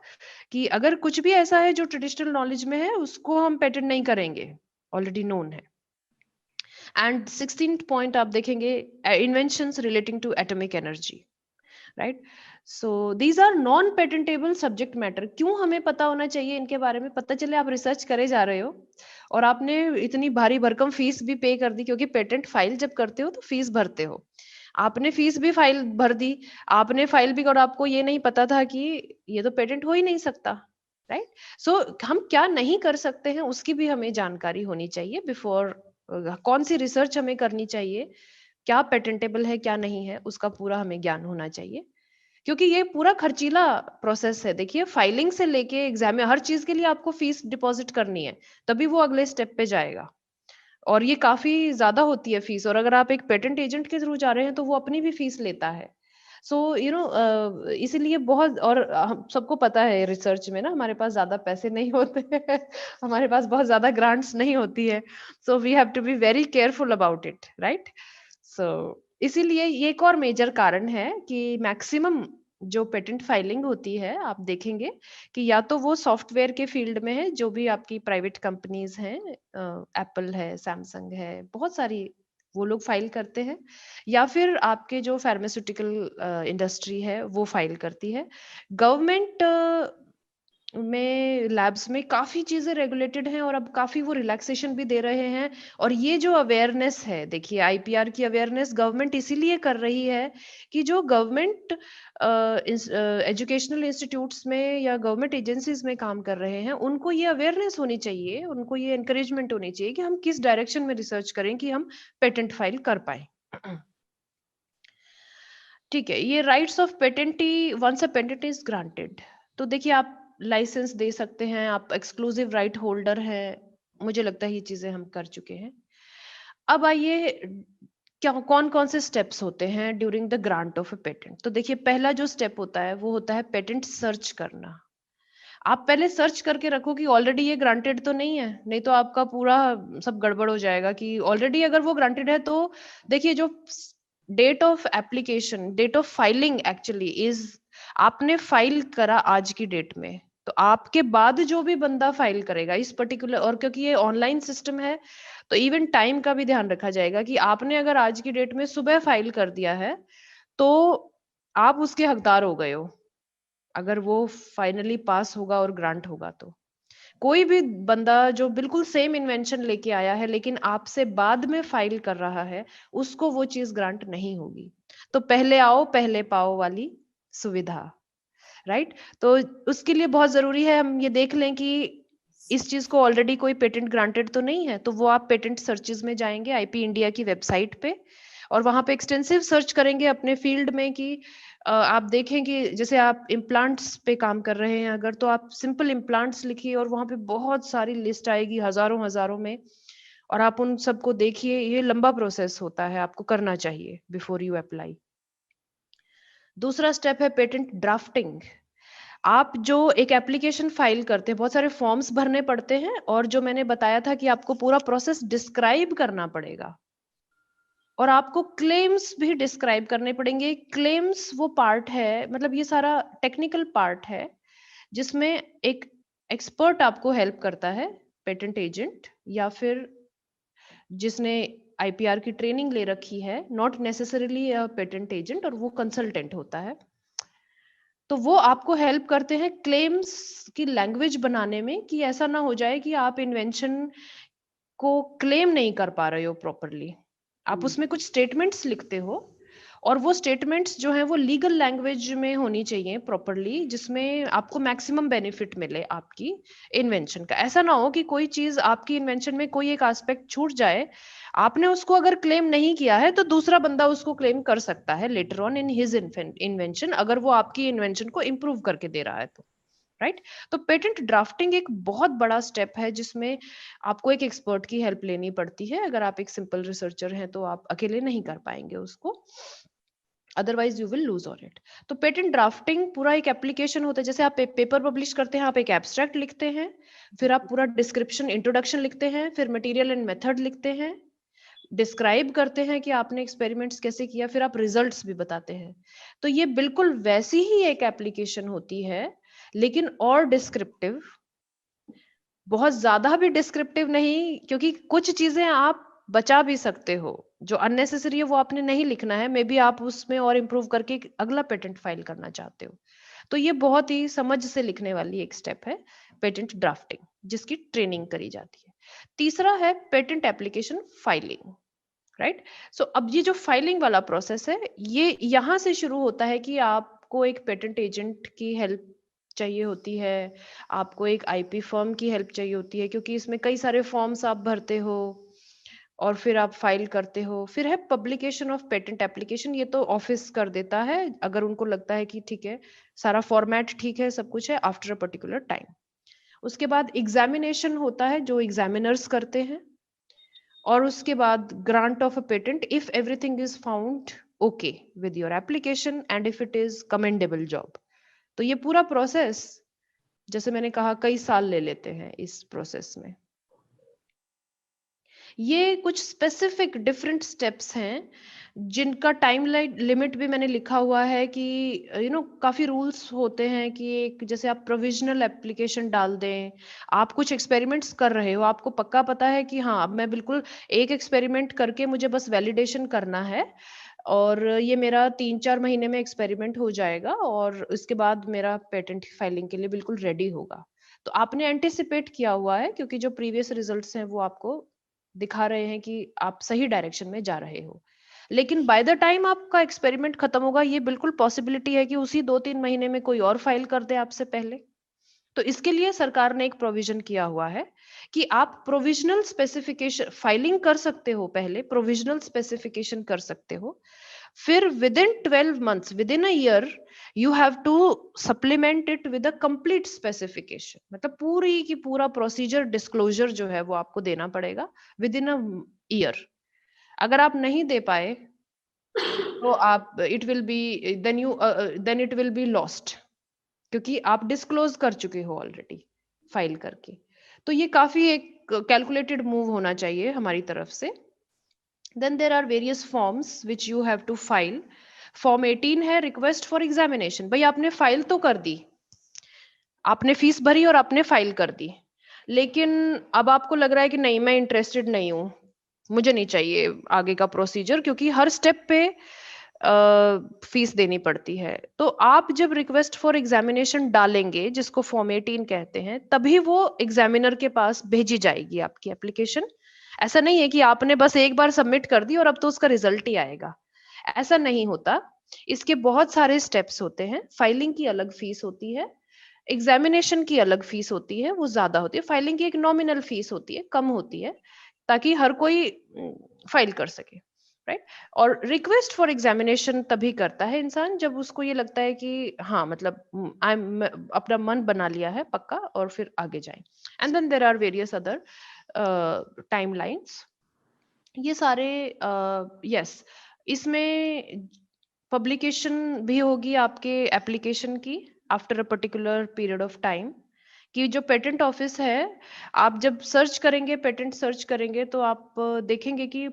[SPEAKER 2] कि अगर कुछ भी ऐसा है जो ट्रेडिशनल नॉलेज में है उसको हम पेटेंट नहीं करेंगे, ऑलरेडी नोन है। एंड 16th पॉइंट आप देखेंगे, inventions relating to atomic energy, right. So these are non patentable subject matter. क्यों हमें पता होना चाहिए इनके बारे में? पता चले आप रिसर्च करे जा रहे हो और आपने इतनी भारी भरकम फीस भी पे कर दी, क्योंकि पेटेंट फाइल जब करते हो तो फीस भरते हो, आपने फीस भी फाइल भर दी, आपने फाइल भी, और आपको ये नहीं पता था कि ये तो पेटेंट हो ही नहीं सकता, राइट। सो हम क्या नहीं कर सकते हैं उसकी भी हमें जानकारी होनी चाहिए बिफोर, कौन सी रिसर्च हमें करनी चाहिए, क्या पेटेंटेबल है क्या नहीं है, उसका पूरा हमें ज्ञान होना चाहिए। क्योंकि ये पूरा खर्चीला प्रोसेस है, देखिए फाइलिंग से लेके एग्जाम में हर चीज के लिए आपको फीस डिपॉजिट करनी है, तभी वो अगले स्टेप पे जाएगा, और ये काफी ज्यादा होती है फीस। और अगर आप एक पेटेंट एजेंट के थ्रू जा रहे हैं तो वो अपनी भी फीस लेता है। सो यू नो, इसीलिए बहुत, और हम सबको पता है रिसर्च में ना हमारे पास ज्यादा पैसे नहीं होते हैं हमारे पास बहुत ज्यादा ग्रांट्स नहीं होती है, so we have to be very careful about it, right. So इसीलिए ये एक और मेजर कारण है कि मैक्सिमम जो पेटेंट फाइलिंग होती है, आप देखेंगे कि या तो वो सॉफ्टवेयर के फील्ड में है, जो भी आपकी प्राइवेट कंपनीज हैं, एप्पल है, सैमसंग है, बहुत सारी वो लोग फाइल करते हैं, या फिर आपके जो फार्मास्यूटिकल इंडस्ट्री है वो फाइल करती है। गवर्नमेंट में लैब्स में काफी चीजें रेगुलेटेड हैं और अब काफी वो रिलैक्सेशन भी दे रहे हैं। और ये जो अवेयरनेस है, देखिए आईपीआर की अवेयरनेस गवर्नमेंट इसीलिए कर रही है कि जो गवर्नमेंट एजुकेशनल इंस्टीट्यूट्स में या गवर्नमेंट एजेंसीज में काम कर रहे हैं, उनको ये अवेयरनेस होनी चाहिए, उनको ये एनकरेजमेंट होनी चाहिए कि हम किस डायरेक्शन में रिसर्च करें कि हम पेटेंट फाइल कर पाए। ठीक है, ये rights of patentee once a patent is granted. तो देखिए, आप लाइसेंस दे सकते हैं, आप एक्सक्लूसिव राइट होल्डर हैं, मुझे लगता है ये चीजें हम कर चुके हैं। अब आइए, क्या कौन कौन से स्टेप्स होते हैं during the grant of a patent. तो देखिए, पहला जो स्टेप होता है वो होता है पेटेंट सर्च करना। आप पहले सर्च करके रखो कि ऑलरेडी ये ग्रांटेड तो नहीं है, नहीं तो आपका पूरा सब गड़बड़ हो जाएगा। कि ऑलरेडी अगर वो ग्रांटेड है तो देखिए, जो date of application, date of filing actually is, आपने फाइल करा आज की डेट में, तो आपके बाद जो भी बंदा फाइल करेगा इस पर्टिकुलर, और क्योंकि ये ऑनलाइन सिस्टम है तो इवन टाइम का भी ध्यान रखा जाएगा कि आपने अगर आज की डेट में सुबह फाइल कर दिया है तो आप उसके हकदार हो गए हो, अगर वो फाइनली पास होगा और ग्रांट होगा तो। कोई भी बंदा जो बिल्कुल सेम इन्वेंशन लेके आया है लेकिन आपसे बाद में फाइल कर रहा है, उसको वो चीज ग्रांट नहीं होगी। तो पहले आओ पहले पाओ वाली सुविधा, राइट। तो उसके लिए बहुत जरूरी है हम ये देख लें कि इस चीज को ऑलरेडी कोई पेटेंट ग्रांटेड तो नहीं है। तो वो आप पेटेंट सर्चेज में जाएंगे आईपी इंडिया की वेबसाइट पे, और वहां पे एक्सटेंसिव सर्च करेंगे अपने फील्ड में कि आप देखें कि जैसे आप इम्प्लांट्स पे काम कर रहे हैं अगर, तो आप सिंपल इम्प्लांट्स लिखिए और वहां पे बहुत सारी लिस्ट आएगी हजारों हजारों में, और आप उन सबको देखिए। ये लंबा प्रोसेस होता है, आपको करना चाहिए बिफोर यू अप्लाई। दूसरा स्टेप है पेटेंट ड्राफ्टिंग। आप जो एक एप्लीकेशन फाइल करते हैं, बहुत सारे फॉर्म्स भरने पड़ते हैं, और जो मैंने बताया था कि आपको पूरा प्रोसेस डिस्क्राइब करना पड़ेगा, और आपको क्लेम्स भी डिस्क्राइब करने पड़ेंगे। क्लेम्स वो पार्ट है, मतलब ये सारा टेक्निकल पार्ट है जिसमें एक एक्सपर्ट आपको हेल्प करता है, पेटेंट एजेंट या फिर जिसने आईपीआर की ट्रेनिंग ले रखी है, not necessarily a patent agent, और वो कंसल्टेंट होता है। तो वो आपको हेल्प करते हैं क्लेम्स की लैंग्वेज बनाने में, कि ऐसा ना हो जाए कि आप इन्वेंशन को क्लेम नहीं कर पा रहे हो प्रॉपरली। आप उसमें कुछ स्टेटमेंट्स लिखते हो, और वो स्टेटमेंट्स जो हैं वो लीगल लैंग्वेज में होनी चाहिए प्रॉपरली, जिसमें आपको मैक्सिमम बेनिफिट मिले आपकी इन्वेंशन का। ऐसा ना हो कि कोई चीज आपकी इन्वेंशन में कोई एक एस्पेक्ट छूट जाए, आपने उसको अगर क्लेम नहीं किया है तो दूसरा बंदा उसको क्लेम कर सकता है later on in his invention, अगर वो आपकी इन्वेंशन को इम्प्रूव करके दे रहा है तो, राइट। तो पेटेंट ड्राफ्टिंग एक बहुत बड़ा स्टेप है जिसमें आपको एक एक्सपर्ट की हेल्प लेनी पड़ती है। अगर आप एक सिंपल रिसर्चर हैं तो आप अकेले नहीं कर पाएंगे उसको, otherwise you will lose on it. तो पेटेंट ड्राफ्टिंग पूरा एक एप्लीकेशन होता है। जैसे आप पेपर पब्लिश करते हैं, आप एक एब्स्ट्रैक्ट लिखते हैं, फिर आप पूरा डिस्क्रिप्शन इंट्रोडक्शन लिखते हैं, फिर मटेरियल एंड मेथड लिखते हैं, डिस्क्राइब करते हैं कि आपने एक्सपेरिमेंट्स कैसे किया, फिर आप रिजल्ट्स भी बताते हैं। तो ये बिल्कुल वैसी ही एक एप्लीकेशन होती है, लेकिन और डिस्क्रिप्टिव, बहुत ज्यादा भी डिस्क्रिप्टिव नहीं, क्योंकि कुछ चीजें आप बचा भी सकते हो, जो अननेसेसरी है वो आपने नहीं लिखना है, मे बी आप उसमें और इम्प्रूव करके एक अगला पेटेंट फाइल करना चाहते हो। तो ये बहुत ही समझ से लिखने वाली एक स्टेप है पेटेंट ड्राफ्टिंग, जिसकी ट्रेनिंग करी जाती है। तीसरा है पेटेंट एप्लीकेशन फाइलिंग, राइट। सो अब ये जो फाइलिंग वाला प्रोसेस है, ये यहाँ से शुरू होता है कि आपको एक पेटेंट एजेंट की हेल्प चाहिए होती है, आपको एक आईपी फर्म की हेल्प चाहिए होती है, क्योंकि इसमें कई सारे फॉर्म्स आप भरते हो और फिर आप फाइल करते हो। फिर है पब्लिकेशन ऑफ पेटेंट एप्लीकेशन, ये तो ऑफिस कर देता है अगर उनको लगता है कि ठीक है, सारा फॉर्मेट ठीक है, सब कुछ है, आफ्टर अ पर्टिकुलर टाइम। उसके बाद एग्जामिनेशन होता है जो एग्जामिनर्स करते हैं, और उसके बाद grant of a patent if everything is found okay with your application and if it is commendable job. तो ये पूरा प्रोसेस, जैसे मैंने कहा, कई साल ले लेते हैं इस प्रोसेस में। ये कुछ स्पेसिफिक डिफरेंट स्टेप्स हैं जिनका टाइम लिमिट भी मैंने लिखा हुआ है कि काफी रूल्स होते हैं कि एक जैसे आप प्रोविजनल एप्लीकेशन डाल दें, आप कुछ एक्सपेरिमेंट्स कर रहे हो, आपको पक्का पता है कि हाँ अब मैं बिल्कुल एक एक्सपेरिमेंट करके मुझे बस वैलिडेशन करना है और ये मेरा 3-4 महीने में एक्सपेरिमेंट हो जाएगा और इसके बाद मेरा पेटेंट फाइलिंग के लिए बिल्कुल रेडी होगा। तो आपने एंटिसिपेट किया हुआ है, क्योंकि जो प्रीवियस रिजल्ट्स हैं वो आपको दिखा रहे हैं कि आप सही डायरेक्शन में जा रहे हो। लेकिन बाय द टाइम आपका एक्सपेरिमेंट खत्म होगा, ये बिल्कुल पॉसिबिलिटी है कि उसी 2-3 महीने में कोई और फाइल कर दे आपसे पहले। तो इसके लिए सरकार ने एक प्रोविजन किया हुआ है कि आप प्रोविजनल स्पेसिफिकेशन फाइलिंग कर सकते हो, पहले प्रोविजनल स्पेसिफिकेशन कर सकते हो, फिर within 12 months, within a year, you have to supplement it with a complete specification. मतलब पूरी की पूरा प्रोसीजर डिस्क्लोजर जो है वो आपको देना पड़ेगा विद इन अ ईयर। अगर आप नहीं दे पाए तो आप it will be then it will be lost, क्योंकि आप डिस्क्लोज कर चुके हो ऑलरेडी फाइल करके। तो ये काफी एक कैलकुलेटेड मूव होना चाहिए हमारी तरफ से। Then there are various forms which you have to file. Form 18 है रिक्वेस्ट फॉर एग्जामिनेशन। भाई आपने फाइल तो कर दी, आपने फीस भरी और आपने फाइल कर दी, लेकिन अब आपको लग रहा है कि नहीं, मैं इंटरेस्टेड नहीं हूं, मुझे नहीं चाहिए आगे का प्रोसीजर, क्योंकि हर स्टेप पे फीस देनी पड़ती है। तो आप जब रिक्वेस्ट फॉर एग्जामिनेशन डालेंगे, जिसको फॉर्म 18 कहते हैं, तभी वो एग्जामिनर के पास भेजी जाएगी आपकी एप्लीकेशन। ऐसा नहीं है कि आपने बस एक बार सबमिट कर दी और अब तो उसका रिजल्ट ही आएगा, ऐसा नहीं होता। इसके बहुत सारे स्टेप्स होते हैं। फाइलिंग की अलग फीस होती है, एग्जामिनेशन की अलग फीस होती है, वो ज्यादा होती है। फाइलिंग की एक नॉमिनल फीस होती है, कम होती है, ताकि हर कोई फाइल कर सके, राइट। और रिक्वेस्ट फॉर एग्जामिनेशन तभी करता है इंसान जब उसको ये लगता है कि हाँ, मतलब अपना मन बना लिया है पक्का, और फिर आगे जाए। And then there are various other timelines. ये सारे यस, इसमें पब्लिकेशन भी होगी आपके एप्लीकेशन की after a particular period of time. कि जो पेटेंट ऑफिस है, आप जब सर्च करेंगे, पेटेंट सर्च करेंगे, तो आप देखेंगे कि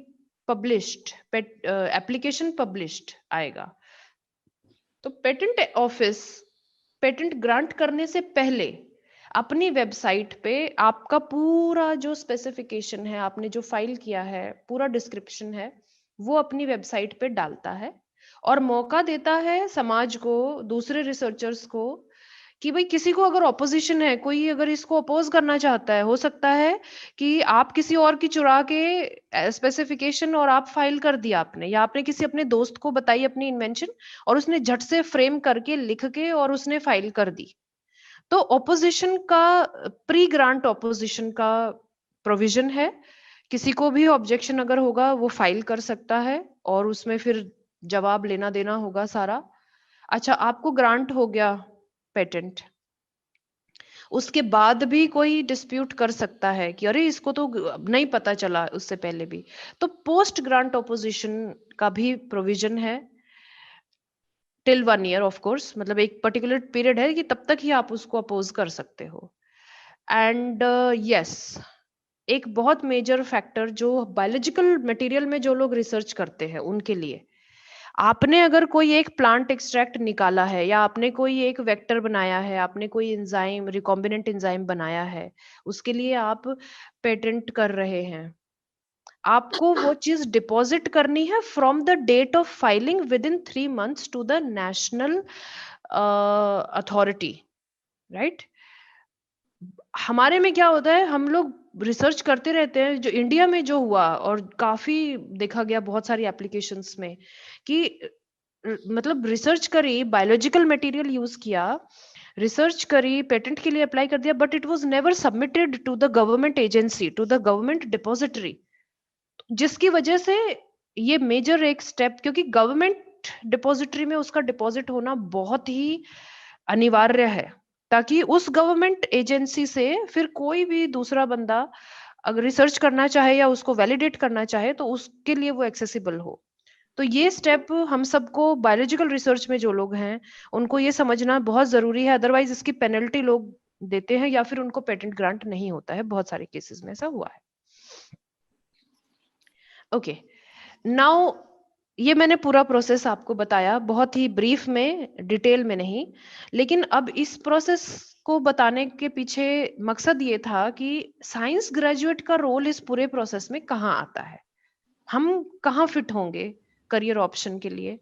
[SPEAKER 2] पब्लिश्ड एप्लीकेशन पब्लिश्ड आएगा। तो पेटेंट ऑफिस पेटेंट ग्रांट करने से पहले अपनी वेबसाइट पे आपका पूरा जो स्पेसिफिकेशन है, आपने जो फाइल किया है, पूरा डिस्क्रिप्शन है, वो अपनी वेबसाइट पे डालता है और मौका देता है समाज को, दूसरे रिसर्चर्स को, कि भाई किसी को अगर ऑपोजिशन है, कोई अगर इसको अपोज करना चाहता है, हो सकता है कि आप किसी और की चुरा के स्पेसिफिकेशन और आप फाइल कर दिया आपने, या आपने किसी अपने दोस्त को बताई अपनी इन्वेंशन और उसने झट से फ्रेम करके लिख के और उसने फाइल कर दी। तो ऑपोजिशन का, प्री ग्रांट ऑपोजिशन का प्रोविजन है। किसी को भी ऑब्जेक्शन अगर होगा वो फाइल कर सकता है और उसमें फिर जवाब लेना देना होगा सारा। अच्छा, आपको ग्रांट हो गया पेटेंट, उसके बाद भी कोई डिस्प्यूट कर सकता है कि अरे इसको तो नहीं पता चला उससे पहले भी। तो पोस्ट ग्रांट ऑपोजिशन का भी प्रोविजन है टिल 1 ईयर ऑफ कोर्स, मतलब एक पर्टिकुलर पीरियड है कि तब तक ही आप उसको अपोज कर सकते हो। एंड यस, एक बहुत मेजर फैक्टर जो बायोलॉजिकल मटेरियल में जो लोग रिसर्च करते हैं उनके लिए, आपने अगर कोई एक प्लांट एक्सट्रैक्ट निकाला है या आपने कोई एक वेक्टर बनाया है, आपने कोई एंजाइम रिकॉम्बिनेंट एंजाइम बनाया है, उसके लिए आप पेटेंट कर रहे हैं, आपको वो चीज डिपॉजिट करनी है from the date of filing within 3 months to the national authority, right. हमारे में क्या होता है, हम लोग रिसर्च करते रहते हैं, जो इंडिया में जो हुआ और काफी देखा गया बहुत सारी एप्लीकेशंस में कि मतलब रिसर्च करी, बायोलॉजिकल मटेरियल यूज किया, रिसर्च करी, पेटेंट के लिए अप्लाई कर दिया, but it was never submitted to the government agency, to the government depository, जिसकी वजह से ये मेजर एक स्टेप, क्योंकि गवर्नमेंट डिपॉजिटरी में उसका डिपॉजिट होना बहुत ही अनिवार्य है, ताकि उस गवर्नमेंट एजेंसी से फिर कोई भी दूसरा बंदा अगर रिसर्च करना चाहे या उसको वैलिडेट करना चाहे तो उसके लिए वो एक्सेसिबल हो। तो ये स्टेप हम सबको, बायोलॉजिकल रिसर्च में जो लोग हैं उनको ये समझना बहुत जरूरी है, अदरवाइज इसकी पेनल्टी लोग देते हैं या फिर उनको पेटेंट ग्रांट नहीं होता है, बहुत सारे केसेस में ऐसा हुआ है। ओके, नाउ ये मैंने पूरा प्रोसेस आपको बताया बहुत ही ब्रीफ में, डिटेल में नहीं, लेकिन अब इस प्रोसेस को बताने के पीछे मकसद ये था कि साइंस ग्रेजुएट का रोल इस पूरे प्रोसेस में कहाँ आता है, हम कहाँ फिट होंगे करियर ऑप्शन के लिए।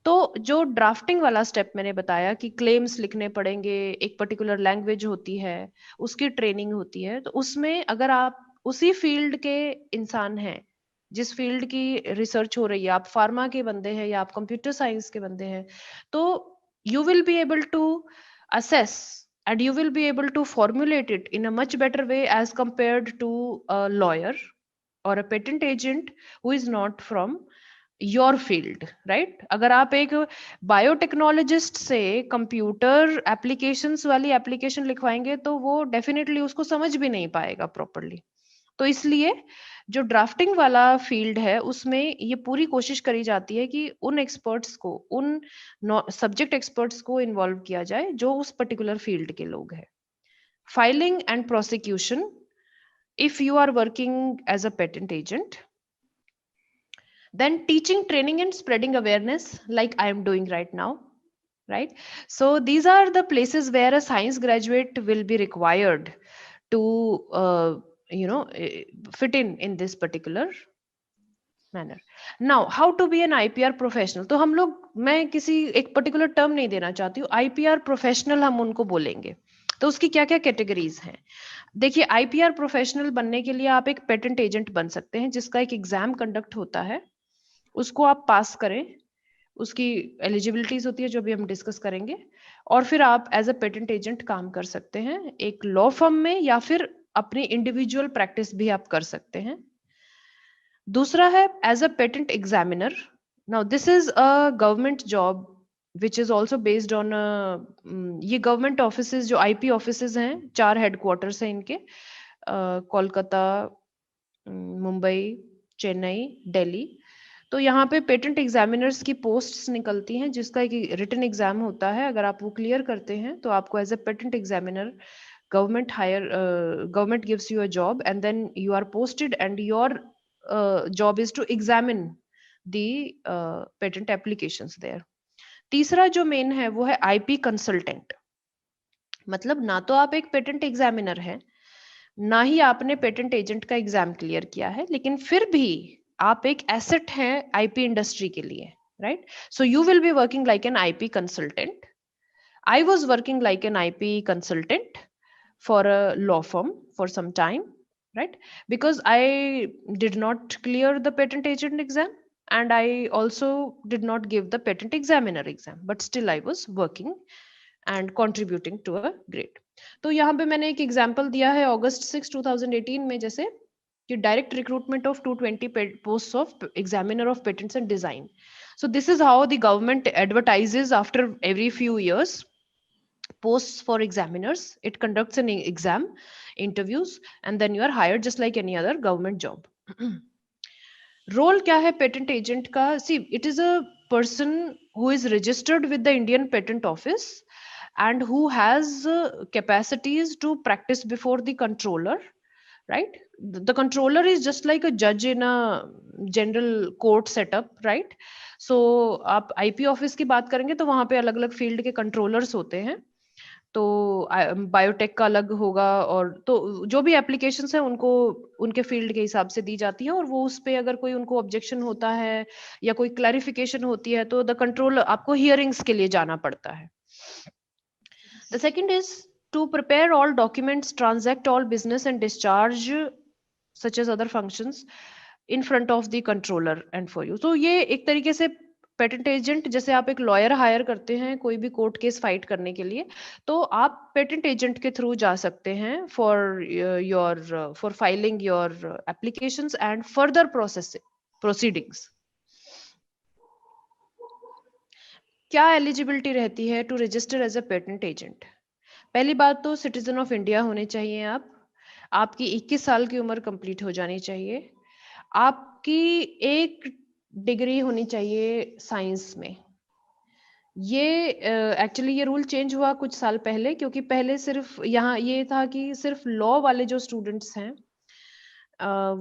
[SPEAKER 2] तो जो ड्राफ्टिंग वाला स्टेप मैंने बताया कि क्लेम्स लिखने पड़ेंगे, एक पर्टिकुलर लैंग्वेज होती है, उसकी ट्रेनिंग होती है, तो उसमें अगर आप उसी फील्ड के इंसान हैं, जिस फील्ड की रिसर्च हो रही है, आप फार्मा के बंदे हैं या आप कंप्यूटर साइंस के बंदे हैं, तो you will be able to assess and you will be able to formulate it in a much better way as compared to a lawyer or a patent agent who is not from your field, right. अगर आप एक biotechnologist से computer applications वाली application लिखवाएंगे तो वो definitely उसको समझ भी नहीं पाएगा प्रॉपरली। तो इसलिए जो ड्राफ्टिंग वाला फील्ड है उसमें ये पूरी कोशिश करी जाती है कि उन एक्सपर्ट्स को, उन सब्जेक्ट एक्सपर्ट्स को इन्वॉल्व किया जाए जो उस पर्टिकुलर फील्ड के लोग हैं। Filing and prosecution, if you are working as a patent agent, then teaching, training and spreading awareness like I am doing right now, right? So these are the places where a science graduate will be required to fit in this particular manner. Now how to be an IPR professional, तो हम लोग, मैं किसी एक particular term नहीं देना चाहती हूँ, IPR प्रोफेशनल हम उनको बोलेंगे। तो उसकी क्या क्या कैटेगरीज हैं, देखिए IPR प्रोफेशनल बनने के लिए आप एक पेटेंट एजेंट बन सकते हैं, जिसका एक एग्जाम कंडक्ट होता है, उसको आप पास करें, उसकी एलिजिबिलिटीज होती है जो भी हम डिस्कस करेंगे, और फिर आप एज अ पेटेंट एजेंट काम कर सकते हैं एक लॉ फर्म में, या फिर अपनी इंडिविजुअल प्रैक्टिस भी आप कर सकते हैं। दूसरा है as a patent examiner. Now this is a government job which is also based on, ये गवर्नमेंट ऑफिसेज जो IP ऑफिसेज हैं, 4 हेडक्वार्टर्स हैं इनके, कोलकाता, मुंबई, चेन्नई, दिल्ली। तो यहाँ पे पेटेंट एग्जामिनर्स की पोस्ट्स निकलती हैं, जिसका एक रिटन एग्जाम होता है, अगर आप वो क्लियर करते हैं तो आपको as a patent examiner government gives you a job and then you are posted and your job is to examine the patent applications there. तीसरा जो मेन है वो है IP कंसल्टेंट, मतलब ना तो आप एक पेटेंट एग्जामिनर हैं, ना ही आपने पेटेंट एजेंट का एग्जाम क्लियर किया है, लेकिन फिर भी आप एक एसेट हैं IP इंडस्ट्री के लिए, right. So you will be working like an IP consultant. I was working like an IP consultant for a law firm for some time, right, because I did not clear the patent agent exam and I also did not give the patent examiner exam, but still I was working and contributing to a grade. तो यहाँ पे मैंने एक example दिया है August 6, 2018 में, जैसे कि direct recruitment of 220 post of examiner of patents and design. So this is how the government advertises after every few years. posts for examiners. It conducts an exam, interviews, and then you are hired just like any other government job. Role क्या है patent agent का? See, it is a person who is registered with the Indian Patent Office and who has capacities to practice before the controller, right? The controller is just like a judge in a general court setup, right? So आप IP office की बात करेंगे तो वहां पे अलग अलग field के कंट्रोलर्स होते हैं. तो बायोटेक का अलग होगा, और तो जो भी एप्लीकेशंस है उनको उनके फील्ड के हिसाब से दी जाती है, और वो उस पे अगर कोई उनको ऑब्जेक्शन होता है या कोई क्लैरिफिकेशन होती है तो द कंट्रोल आपको हियरिंग्स के लिए जाना पड़ता है. The second is to prepare all documents, transact all business and discharge such as other functions in front of the controller and for you. तो ये एक तरीके से पेटेंट एजेंट, जैसे आप एक लॉयर हायर करते हैं कोई भी कोर्ट केस फाइट करने के लिए, तो आप पेटेंट एजेंट के थ्रू जा सकते हैं for filing your applications and further proceedings. क्या एलिजिबिलिटी रहती है to register as a patent agent? पहली बात तो सिटीजन ऑफ इंडिया होने चाहिए आप. आपकी 21 साल की उम्र कंप्लीट हो जानी चाहिए. आपकी एक डिग्री होनी चाहिए साइंस में. ये एक्चुअली ये रूल चेंज हुआ कुछ साल पहले, क्योंकि पहले सिर्फ यहाँ ये था कि सिर्फ लॉ वाले जो स्टूडेंट्स हैं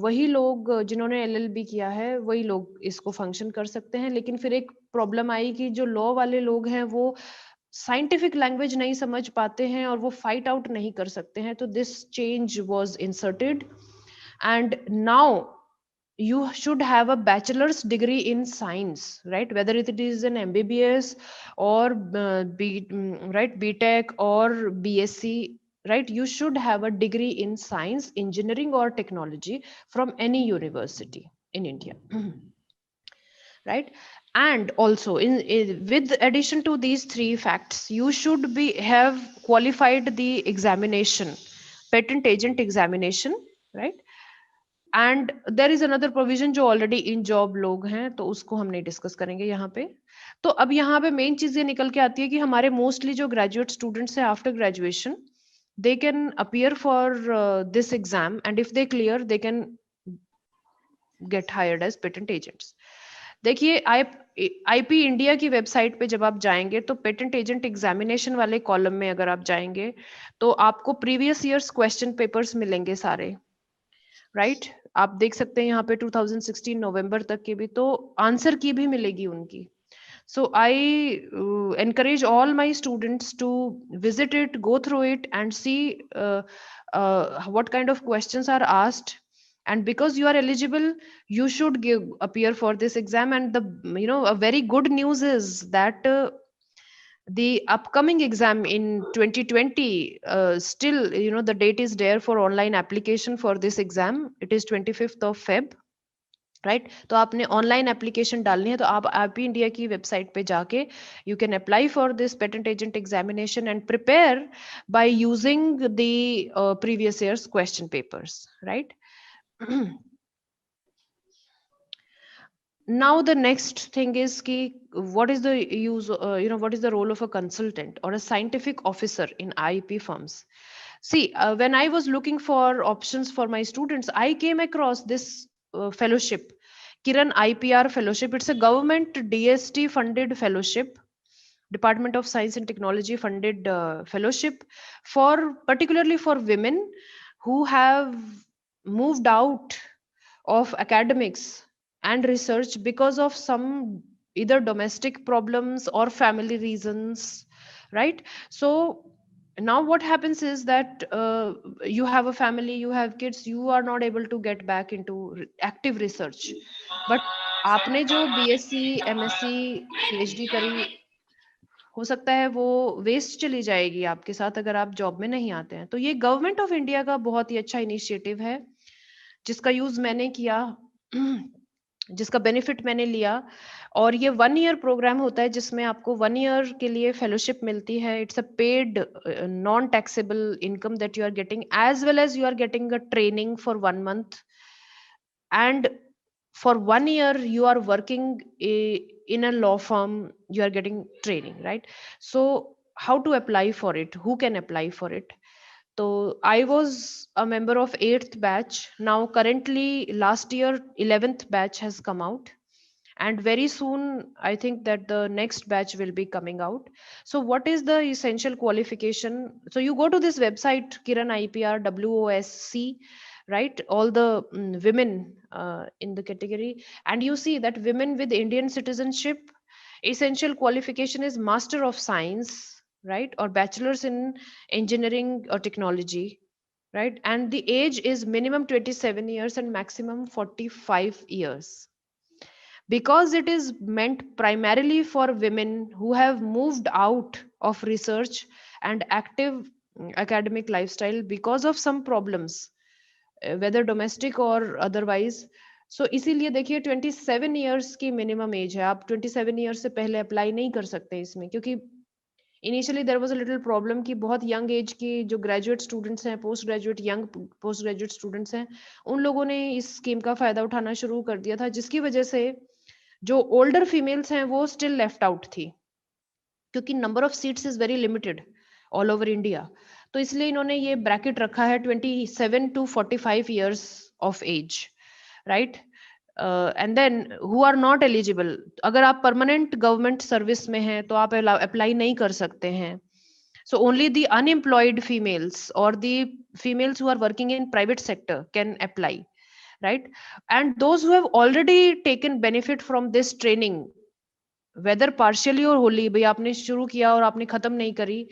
[SPEAKER 2] वही लोग जिन्होंने LLB किया है वही लोग इसको फंक्शन कर सकते हैं. लेकिन फिर एक प्रॉब्लम आई कि जो लॉ वाले लोग हैं वो साइंटिफिक लैंग्वेज नहीं समझ पाते हैं और वो फाइट आउट नहीं कर सकते हैं. तो this change was inserted and now you should have a bachelor's degree in science, right? Whether it is an MBBS or right, BTech or BSc, right? You should have a degree in science, engineering or technology from any university in India. Right? And also with addition to these three facts, you should have qualified the examination, patent agent examination, right? And there is another provision जो already in job लोग हैं तो उसको हम नहीं discuss करेंगे यहाँ पे. तो अब यहाँ पे मेन चीज ये निकल के आती है कि हमारे मोस्टली जो ग्रेजुएट स्टूडेंट्स हैं after graduation they can appear for this exam and if they clear they can get hired as patent agents. देखिए IP इंडिया की वेबसाइट पे जब आप जाएंगे तो पेटेंट एजेंट एग्जामिनेशन वाले कॉलम में अगर आप जाएंगे तो आपको प्रीवियस ईयर्स क्वेश्चन पेपर्स मिलेंगे सारे, राइट? आप देख सकते हैं यहाँ पे 2016 नवंबर तक के भी, तो आंसर की भी मिलेगी उनकी. So I encourage all my students to visit it, go through it and see what kind of questions are asked. And because you are eligible, you should appear for this exam. And a very good news is that the upcoming exam in 2020 still the date is there for online application for this exam. It is 25th of Feb, right? तो आपने online application डालनी है, तो आप IP India की website पे जाके you can apply for this patent agent examination and prepare by using the previous years question papers, right? Now the next thing is what is the use what is the role of a consultant or a scientific officer in IP firms? See, when I was looking for options for my students, I came across this fellowship, Kiran IPR fellowship. It's a government DST funded fellowship, Department of Science and Technology funded fellowship, particularly for women who have moved out of academics and research because of some either domestic problems or family reasons, right? So now what happens is that you have a family, you have kids, you are not able to get back into active research, but आपने जो BSc MSc PhD करी हो सकता है वो waste चली जाएगी आपके साथ अगर आप जॉब में नहीं आते हैं. तो ये गवर्नमेंट ऑफ इंडिया का बहुत ही अच्छा इनिशिएटिव है जिसका यूज मैंने किया, जिसका बेनिफिट मैंने लिया. और ये 1 ईयर प्रोग्राम होता है जिसमें आपको 1 ईयर के लिए फेलोशिप मिलती है. It's a paid non taxable income that you are getting, as well as you are getting a training for 1 month, and for 1 year you are working in a law firm, you are getting training, right? So how to apply for it, who can apply for it. So I was a member of 8th batch. Now currently last year 11th batch has come out, and very soon I think that the next batch will be coming out. So what is the essential qualification? So you go to this website, Kiran IPR WOSC, right? All the women in the category, and you see that women with Indian citizenship, essential qualification is Master of Science, right, or bachelor's in engineering or technology, right, and the age is minimum 27 years and maximum 45 years, because it is meant primarily for women who have moved out of research and active academic lifestyle because of some problems, whether domestic or otherwise. सो इसीलिए देखिए 27 years की minimum age है, आप 27 years से पहले apply नहीं कर सकते इसमें, क्योंकि initially there was a little problem कि बहुत यंग एज की जो ग्रेजुएट स्टूडेंट्स हैं, पोस्ट ग्रेजुएट स्टूडेंट्स हैं, उन लोगों ने इस स्कीम का फायदा उठाना शुरू कर दिया था, जिसकी वजह से जो ओल्डर फीमेल्स हैं वो स्टिल लेफ्ट आउट थी, क्योंकि number of seats is very limited all over India. तो इसलिए इन्होंने ये ब्रैकेट रखा है 27 to 45 years of age, right? And then who are not eligible, अगर आप परमानेंट गवर्नमेंट सर्विस में हैं तो आप अप्लाई नहीं कर सकते हैं। So only the unemployed females और the females who are working in private sector can apply, right? And those who have already taken benefit from this training, whether partially or wholly, भाई आपने शुरू किया और आपने खत्म नहीं करी,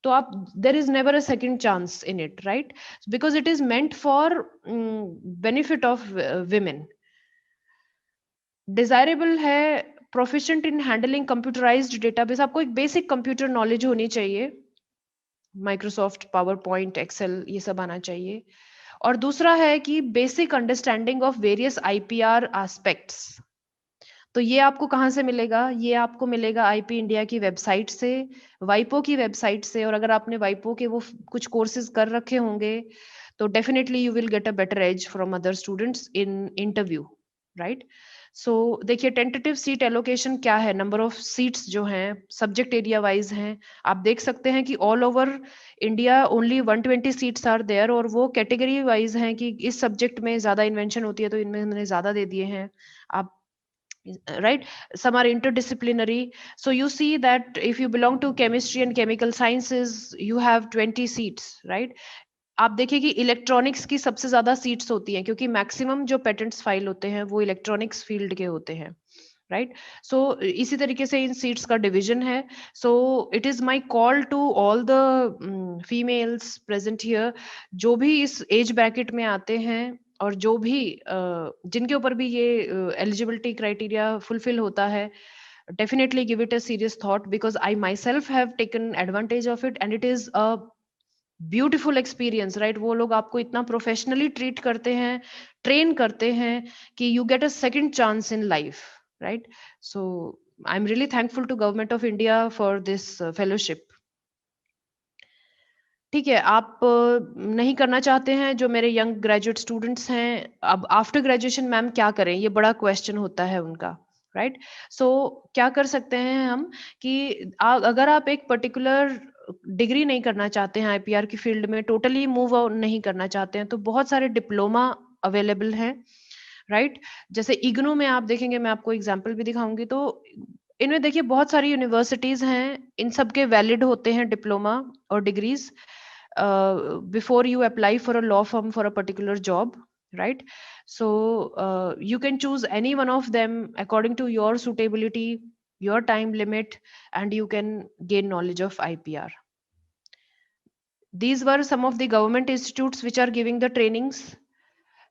[SPEAKER 2] तो आप there is never a second chance in it, right? Because it is meant for benefit of women. Desirable है proficient in handling computerized database, आपको एक basic computer knowledge होनी चाहिए, Microsoft, PowerPoint, Excel ये सब आना चाहिए। और दूसरा है कि basic understanding of various IPR aspects. तो ये आपको कहाँ से मिलेगा? ये आपको मिलेगा आईपी इंडिया की वेबसाइट से, वाइपो की वेबसाइट से, और अगर आपने वाइपो के वो कुछ कोर्सेज कर रखे होंगे तो definitely you will get a better edge from other students in interview, right? So देखिए टेंटेटिव सीट एलोकेशन क्या है, नंबर ऑफ सीट्स जो हैं सब्जेक्ट एरिया वाइज हैं, आप देख सकते हैं कि all over India only 120 seats are there, और वो कैटेगरी वाइज हैं कि इस सब्जेक्ट में ज्यादा इन्वेंशन होती है तो इनमें हमने ज्यादा दे दिए हैं, आप right, some are interdisciplinary. So you see that if you belong to chemistry and chemical sciences you have 20 seats, right? आप देखिए कि इलेक्ट्रॉनिक्स की सबसे ज्यादा सीट्स होती हैं, क्योंकि मैक्सिमम जो पेटेंट्स फाइल होते हैं वो इलेक्ट्रॉनिक्स फील्ड के होते हैं, राइट? सो इसी तरीके से इन सीट्स का डिवीजन है। So it is my call to all the females present here, जो भी इस एज ब्रैकेट में आते हैं और जो भी जिनके ऊपर भी ये एलिजिबिलिटी क्राइटेरिया फुलफिल होता है, definitely give it a serious thought, because I myself have taken advantage of it and it is a beautiful experience, right? वो लोग आपको इतना प्रोफेशनली ट्रीट करते हैं, ट्रेन करते हैं कि you get a second chance in life, right? So I'm really thankful to Government of India for this fellowship. ठीक है, आप नहीं करना चाहते हैं, जो मेरे यंग ग्रेजुएट स्टूडेंट्स हैं, अब आफ्टर ग्रेजुएशन मैम क्या करें, ये बड़ा क्वेश्चन होता है उनका, राइट? सो क्या कर सकते हैं हम कि अगर आप एक पर्टिकुलर डिग्री नहीं करना चाहते हैं आईपीआर की फील्ड में, टोटली मूव नहीं करना चाहते हैं, तो बहुत सारे डिप्लोमा अवेलेबल हैं, राइट? जैसे इग्नू में आप देखेंगे, मैं आपको एग्जांपल भी दिखाऊंगी, तो इनमें देखिए बहुत सारी यूनिवर्सिटीज हैं, इन सब के वैलिड होते हैं डिप्लोमा और degrees before you apply for a law firm for a particular job, right? So you can choose any one of them according to your suitability, your time limit, and you can gain knowledge of IPR. These were some of the government institutes which are giving the trainings.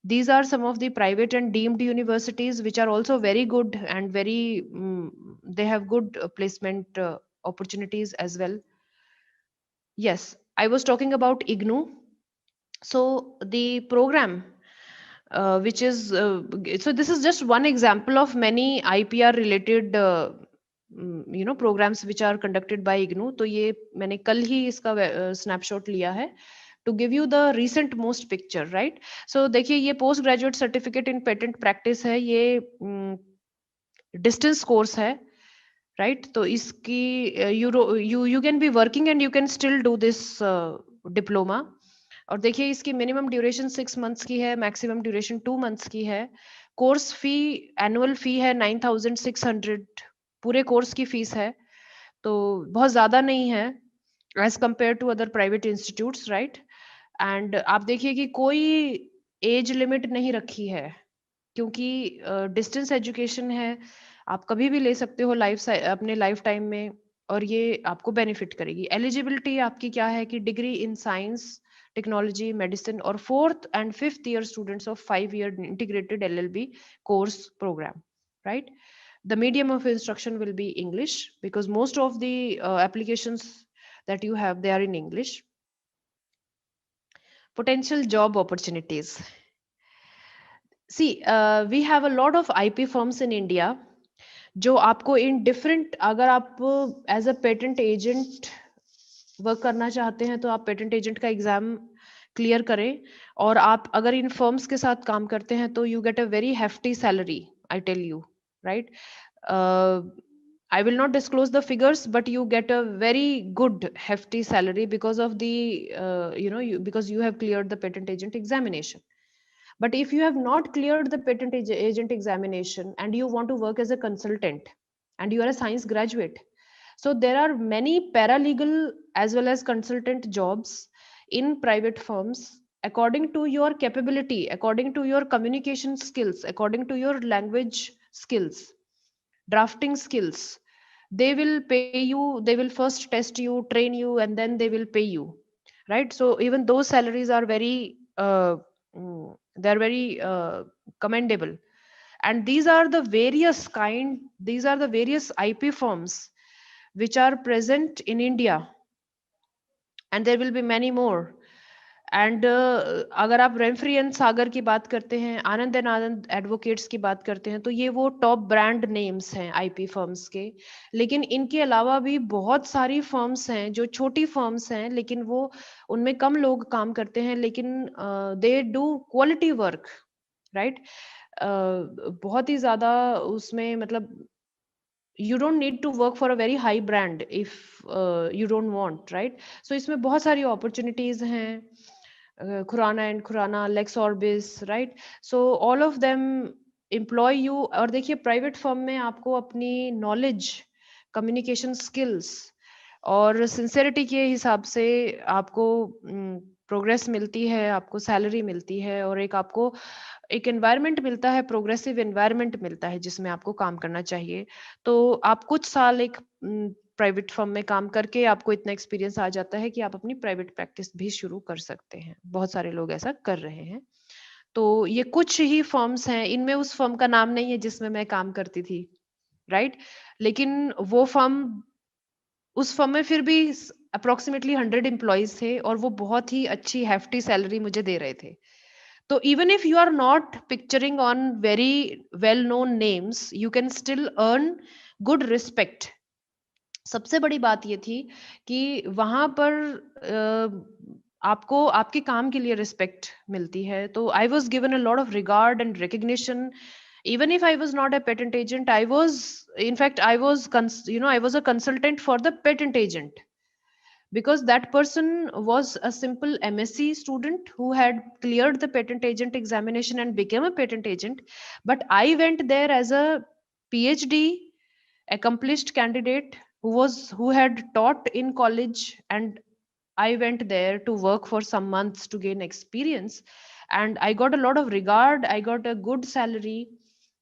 [SPEAKER 2] These are some of the private and deemed universities which are also very good and very they have good placement opportunities as well. Yes, I was talking about IGNU. So the program which is so this is just one example of many IPR related programs which are conducted by IGNU. तो ये मैंने कल ही इसका snapshot लिया है to give you the recent most picture, right? So देखिए ये post graduate certificate in patent practice है, ये distance course है, राइट तो इसकी you can be working and you can still do this diploma. और देखिए इसकी मिनिमम ड्यूरेशन 6 मंथ्स की है, मैक्सिमम ड्यूरेशन 2 मंथ्स की है। कोर्स फी, एनुअल फी है 9,600, पूरे कोर्स की फीस है, तो बहुत ज्यादा नहीं है as compare to other private institutes, right. And आप देखिए कि कोई एज लिमिट नहीं रखी है, क्योंकि डिस्टेंस एजुकेशन है, आप कभी भी ले सकते हो अपने लाइफ टाइम में, और ये आपको बेनिफिट करेगी। एलिजिबिलिटी आपकी क्या है कि degree in science, technology, medicine, और 4th and 5th year students of 5-year integrated LLB course program, right? The medium of instruction will be English, because most of the applications that you have, they are in English. Potential job opportunities. See, we have a lot of IP firms in India, जो आपको इन different, अगर आप as a patent agent work करना चाहते हैं तो आप patent agent का एग्जाम क्लियर करें, और आप अगर इन फर्म्स के साथ काम करते हैं तो you get a very hefty salary, I tell you, right. I will not disclose the figures, but you get a very good hefty salary because of the because you have cleared the patent agent examination. But if you have not cleared the patent agent examination and you want to work as a consultant and you are a science graduate, so there are many paralegal as well as consultant jobs in private firms according to your capability, according to your communication skills, according to your language skills, drafting skills. They will pay you, they will first test you, train you, and then they will pay you, right? So even those salaries are very they're very commendable. And these are the various IP firms which are present in India, and there will be many more. And अगर आप रेमफ्री and सागर की बात करते हैं, आनंद and Anand advocates की बात करते हैं, तो ये वो टॉप ब्रांड नेम्स हैं आईपी फर्म्स के। लेकिन इनके अलावा भी बहुत सारी फर्म्स हैं जो छोटी फर्म्स हैं, लेकिन वो उनमें कम लोग काम करते हैं, लेकिन they do quality work, right. बहुत ही ज्यादा उसमें, मतलब you don't need to work for a very high brand if you don't want, right? So इसमें बहुत सारी opportunities हैं, Khurana and Khurana, Lex Orbis, right. So all of them employ you. और देखिए प्राइवेट फर्म में आपको अपनी नॉलेज, कम्युनिकेशन स्किल्स और सिंसेरिटी के हिसाब से आपको प्रोग्रेस मिलती है, आपको सैलरी मिलती है, और एक आपको एक एनवायरनमेंट मिलता है, प्रोग्रेसिव एनवायरनमेंट मिलता है जिसमें आपको काम करना चाहिए। तो आप कुछ साल एक प्राइवेट फर्म में काम करके आपको इतना एक्सपीरियंस आ जाता है कि आप अपनी प्राइवेट प्रैक्टिस भी शुरू कर सकते हैं। बहुत सारे लोग ऐसा कर रहे हैं। तो ये कुछ ही फर्म्स हैं, इनमें उस फर्म का नाम नहीं है जिसमें मैं काम करती थी, राइट। लेकिन वो फर्म, उस फर्म में फिर भी अप्रोक्सीमेटली 100 एम्प्लॉइज थे, और वो बहुत ही अच्छी हेफ्टी सैलरी मुझे दे रहे थे। तो even if you are not picturing on very well known names, you can still earn good respect. सबसे बड़ी बात ये थी कि वहां पर आपको आपके काम के लिए रिस्पेक्ट मिलती है। तो I was given a lot of regard and recognition. Even if I was not a patent agent, I was, in fact, I was a consultant for the patent agent, because that person was a simple MSc student who had cleared the patent agent examination and became a patent agent. But I went there as a PhD accomplished candidate who had taught in college, and I went there to work for some months to gain experience, and I got a lot of regard, I got a good salary,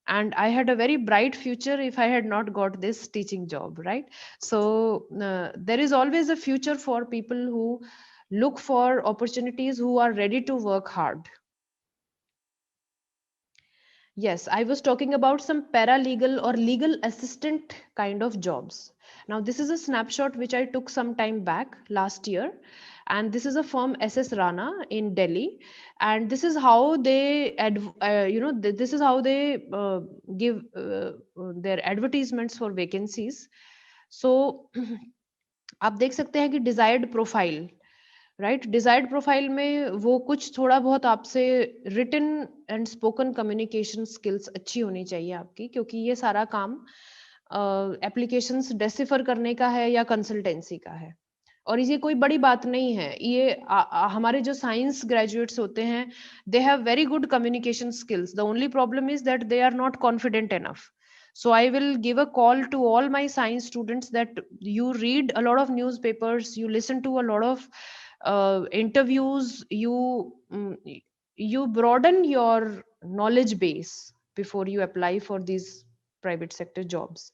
[SPEAKER 2] and I had a very bright future if I had not got this teaching job, right? So there is always a future for people who look for opportunities, who are ready to work hard. Yes, I was talking about some paralegal or legal assistant kind of jobs. Now, this is a snapshot which I took some time back last year. And this is a firm SS Rana in Delhi. And this is how they, this is how they give their advertisements for vacancies. So, आप देख सकते हैं कि desired profile, right. Desired profile में वो कुछ थोड़ा बहुत आपसे written and spoken communication skills अच्छी होनी चाहिए आपकी, क्योंकि ये सारा काम एप्लीकेशंस डेसिफर करने का है या कंसल्टेंसी का है। और ये कोई बड़ी बात नहीं है, ये हमारे जो साइंस ग्रेजुएट्स होते हैं, they have very good communication skills, the only problem is that they are not confident enough. So I will give a call to all my science students that you read a lot of newspapers, you listen to a lot of interviews, you broaden your knowledge base before you apply for these private sector jobs.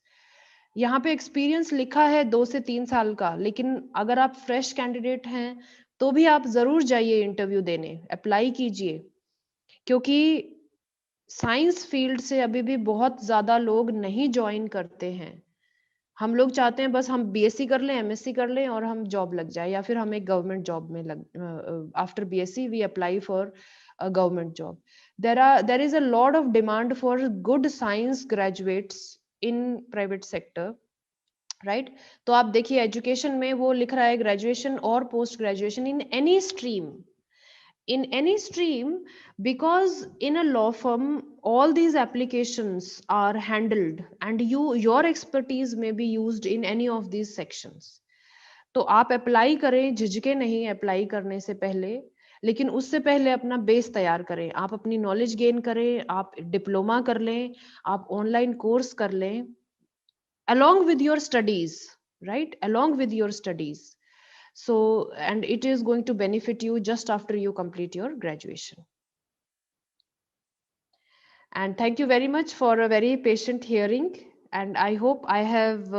[SPEAKER 2] यहाँ पे experience लिखा है 2 से 3 साल का, लेकिन अगर आप फ्रेश कैंडिडेट हैं तो भी आप जरूर जाइए इंटरव्यू देने, अप्लाई कीजिए, क्योंकि साइंस फील्ड से अभी भी बहुत ज्यादा लोग नहीं ज्वाइन करते हैं। हम लोग चाहते हैं बस हम बीएससी कर लें, एमएससी कर लें और हम जॉब लग जाए, या फिर हम एक गवर्नमेंट जॉब में लग, after BSc we apply for a government job. There is a lot of demand for good science graduates in private sector, right? तो आप देखिए एजुकेशन में वो लिख रहा है ग्रेजुएशन और post graduation in any stream, because in a law firm all these applications are handled and your expertise may be used in any of these sections. तो आप अप्लाई करें, झिझके नहीं अप्लाई करने से पहले, लेकिन उससे पहले अपना बेस तैयार करें, आप अपनी नॉलेज गेन करें, आप डिप्लोमा कर लें, आप ऑनलाइन कोर्स कर लें along with your studies, right? Along with your studies. So, and it is going to benefit you just after you complete your graduation. And thank you very much for a very patient hearing. And I hope I have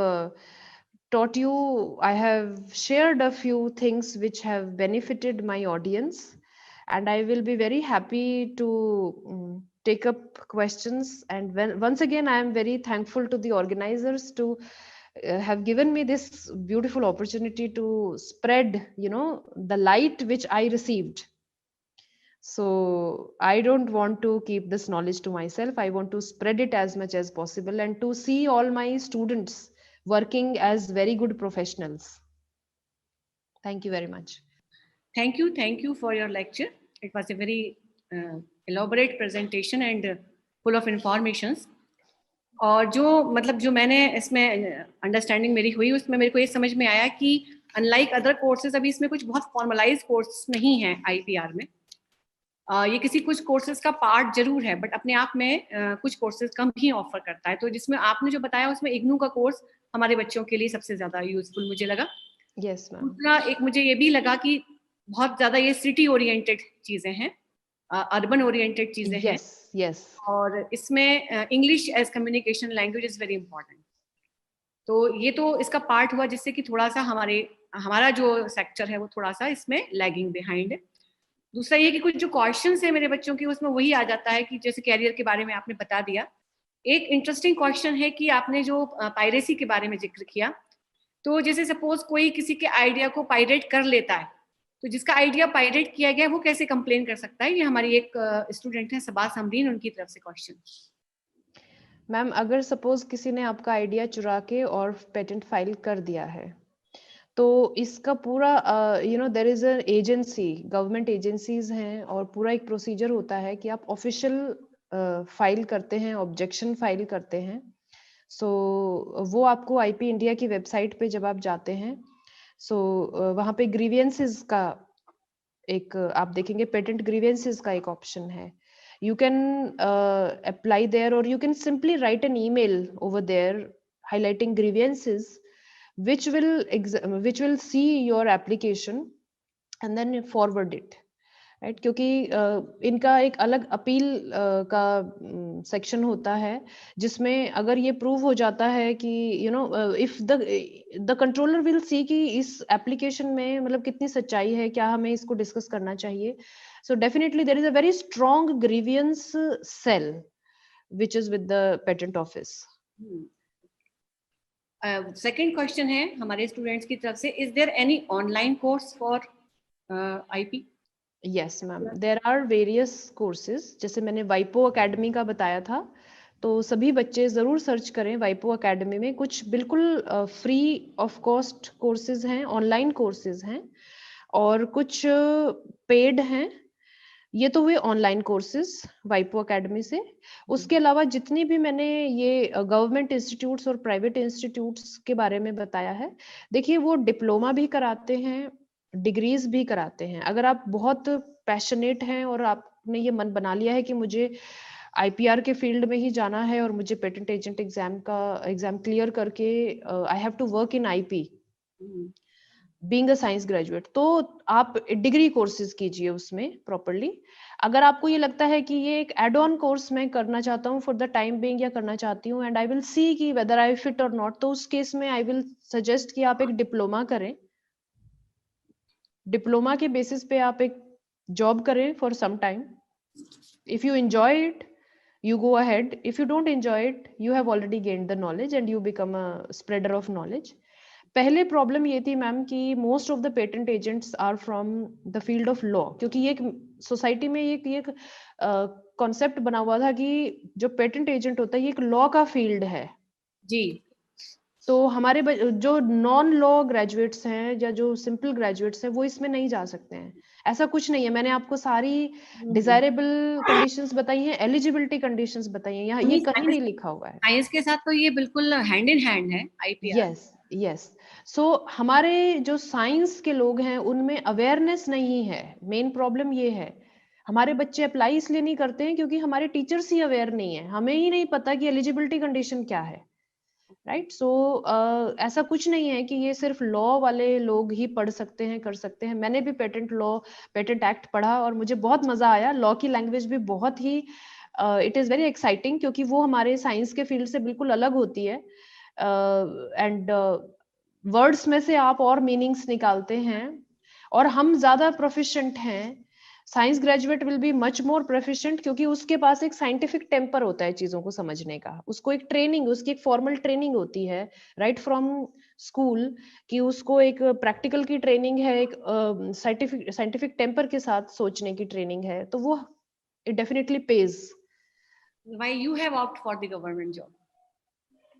[SPEAKER 2] taught you, I have shared a few things which have benefited my audience. And I will be very happy to take up questions. And once again, I am very thankful to the organizers to have given me this beautiful opportunity to spread, the light which I received. So I don't want to keep this knowledge to myself. I want to spread it as much as possible and to see all my students working as very good professionals. Thank you very much.
[SPEAKER 3] Thank you for your lecture. It was a very elaborate presentation and full of informations. और जो मैंने इसमें understanding मेरी हुई, उसमें मेरे को ये समझ में आया कि अनलाइक अदर कोर्सेज अभी इसमें कुछ बहुत फॉर्मलाइज कोर्स नहीं है आईपीआर में. ये किसी कुछ कोर्सेज का पार्ट जरूर है, बट अपने आप में कुछ कोर्सेज कम ही ऑफर करता है. तो जिसमें आपने जो बताया उसमें इग्नू का कोर्स हमारे बच्चों के लिए सबसे ज्यादा यूजफुल मुझे लगा.
[SPEAKER 2] Yes ma'am.
[SPEAKER 3] दूसरा एक मुझे ये भी लगा कि बहुत ज्यादा ये सिटी ओरिएंटेड चीजें हैं, अर्बन ओरिएंटेड चीजें हैं.
[SPEAKER 2] यस.
[SPEAKER 3] और इसमें English as communication language is very important. तो ये तो इसका पार्ट हुआ जिससे कि थोड़ा सा हमारा जो सेक्टर है वो थोड़ा सा इसमें लैगिंग बिहाइंड है. दूसरा ये कि कुछ जो क्वेश्चंस है मेरे बच्चों के उसमें वही आ जाता है कि जैसे कैरियर के बारे में आपने बता दिया. एक इंटरेस्टिंग क्वेश्चन है कि आपने जो पायरेसी के बारे में जिक्र किया, तो जैसे सपोज कोई किसी के आइडिया को पायरेट कर लेता है, तो जिसका आइडिया पायरेट किया गया वो कैसे कंप्लेन कर सकता है? ये हमारी एक स्टूडेंट है सबा समरीन, उनकी तरफ से क्वेश्चन.
[SPEAKER 2] मैम, अगर सपोज किसी ने आपका आइडिया चुरा के और पेटेंट फाइल कर दिया है, तो इसका पूरा there is an agency, government agencies हैं और पूरा एक प्रोसीजर होता है कि आप ऑफिशियल फाइल करते हैं, ऑब्जेक्शन फाइल करते हैं. सो वो आपको आईपी इंडिया की वेबसाइट पे जब आप जाते हैं, सो वहाँ पे ग्रीवियंसेस का एक आप देखेंगे, पेटेंट ग्रीवियंसेस का एक ऑप्शन है. You can apply there, or you can simply write an email over there highlighting grievances, which will see your application and then forward it, right? क्योंकि इनका एक अलग अपील का सेक्शन होता है, जिसमें अगर ये प्रूव हो जाता है कि if the controller will see कि इस एप्लीकेशन में मतलब कितनी सच्चाई है, क्या हमें इसको डिस्कस करना चाहिए. So definitely there is a very strong grievance cell which is with the patent office.
[SPEAKER 3] Second question है हमारे स्टूडेंट्स की तरफ से, is there any online course for IP?
[SPEAKER 2] Yes ma'am, there are various courses. जैसे मैंने वाइपो academy का बताया था, तो सभी बच्चे जरूर सर्च करें वाइपो अकेडमी में. कुछ बिल्कुल फ्री ऑफ कॉस्ट कोर्सेज हैं, ऑनलाइन कोर्सेज हैं, और कुछ पेड हैं. ये तो हुए ऑनलाइन कोर्सेज वाइपो एकेडमी से। उसके अलावा जितनी भी मैंने ये गवर्नमेंट इंस्टीट्यूट्स और प्राइवेट इंस्टीट्यूट्स के बारे में बताया है, देखिए वो डिप्लोमा भी कराते हैं, डिग्रीज भी कराते हैं। अगर आप बहुत पैशनेट हैं और आपने ये मन बना लिया है कि मुझे आईपीआर के फील्ड में ही जाना है और मुझे पेटेंट एजेंट एग्जाम क्लियर करके I have to work in IP being a science graduate, तो आप डिग्री कोर्सेज कीजिए उसमें प्रॉपरली। अगर आपको ये लगता है कि ये एक एड ऑन कोर्स मैं करना चाहता हूँ फॉर द टाइम बीइंग या करना चाहती हूँ एंड आई विल सी कि वेदर आई फिट और नॉट, तो उस केस में आई विल सजेस्ट कि आप एक डिप्लोमा करें। डिप्लोमा के बेसिस पे आप एक जॉब करें for some time. If you enjoy it you go ahead, if you don't enjoy it you have already gained the knowledge and you become a spreader of knowledge. पहले problem ये थी ma'am कि most of the patent agents are from the field of law, क्योंकि ये society में एक concept बना हुआ था कि जो पेटेंट एजेंट होता है ये एक लॉ का फील्ड है
[SPEAKER 3] जी।
[SPEAKER 2] तो हमारे जो नॉन लॉ ग्रेजुएट्स हैं या जो सिंपल ग्रेजुएट्स हैं वो इसमें नहीं जा सकते हैं। ऐसा कुछ नहीं है, मैंने आपको सारी डिजायरेबल कंडीशंस बताई हैं, एलिजिबिलिटी कंडीशंस बताई हैं, यहाँ ये कहीं नहीं लिखा हुआ है।
[SPEAKER 3] साइंस के साथ तो ये बिल्कुल हैंड इन हैंड है आईपीआर।
[SPEAKER 2] यस यस, सो हमारे जो साइंस के लोग हैं उनमें अवेयरनेस नहीं है, मेन प्रॉब्लम ये है। हमारे बच्चे अप्लाई इसलिए नहीं करते हैं क्योंकि हमारे टीचर्स ही अवेयर नहीं है, हमें ही नहीं पता कि एलिजिबिलिटी कंडीशन क्या है, राइट। सो ऐसा कुछ नहीं है कि ये सिर्फ लॉ वाले लोग ही पढ़ सकते हैं, कर सकते हैं। मैंने भी पेटेंट लॉ, पेटेंट एक्ट पढ़ा और मुझे बहुत मजा आया। लॉ की लैंग्वेज भी बहुत ही इट इज वेरी एक्साइटिंग क्योंकि वो हमारे साइंस के फील्ड से बिल्कुल अलग होती है एंड वर्ड्स में से आप और मीनिंग्स निकालते हैं और हम ज्यादा प्रोफिशिएंट हैं। Science graduate will be much more proficient क्योंकि उसके पास एक साइंटिफिक टेम्पर होता है चीजों को समझने का, उसको एक ट्रेनिंग, उसकी एक फॉर्मल ट्रेनिंग होती है राइट फ्रॉम स्कूल, कि उसको एक प्रैक्टिकल की ट्रेनिंग है, एक साइंटिफिक टेम्पर के साथ सोचने की ट्रेनिंग है, तो वो it definitely page.
[SPEAKER 3] Why you have opted for the government job?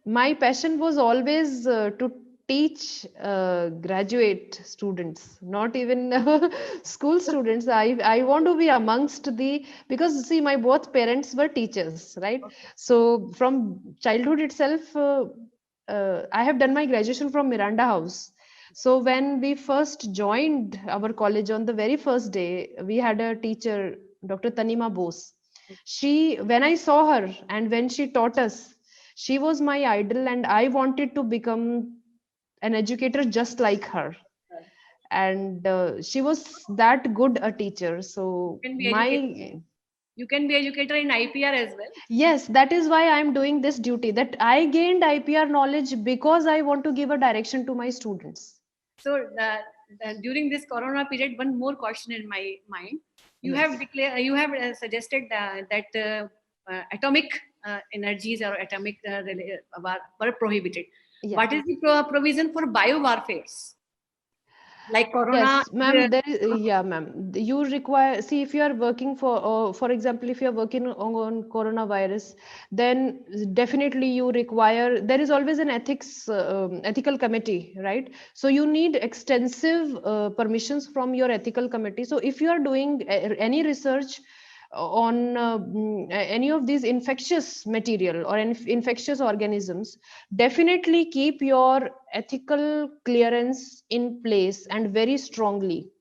[SPEAKER 2] My passion was always to teach graduate students, not even school students. I want to be amongst the, because see my both parents were teachers, right? So from childhood itself I have done my graduation from Miranda House. So when we first joined our college, on the very first day we had a teacher, Dr. Tanima Bose. She, when I saw her and when she taught us, she was my idol and I wanted to become an educator just like her, and she was that good a teacher. So
[SPEAKER 3] you can be educator in IPR as well.
[SPEAKER 2] Yes, that is why I am doing this duty, that I gained IPR knowledge because I want to give a direction to my students.
[SPEAKER 3] So during this corona period, one more question in my mind. You have declared, you have suggested that atomic energies or atomic were prohibited. Yeah. What is the provision for biowarfares? Like corona?
[SPEAKER 2] Yes, ma'am. There is, yeah, ma'am. You require, see, if you are working for example, if you are working on coronavirus, then definitely you require, there is always an ethical committee, right? So you need extensive permissions from your ethical committee. So if you are doing any research on any of these infectious material or infectious organisms, definitely keep your ethical clearance in place and very strongly,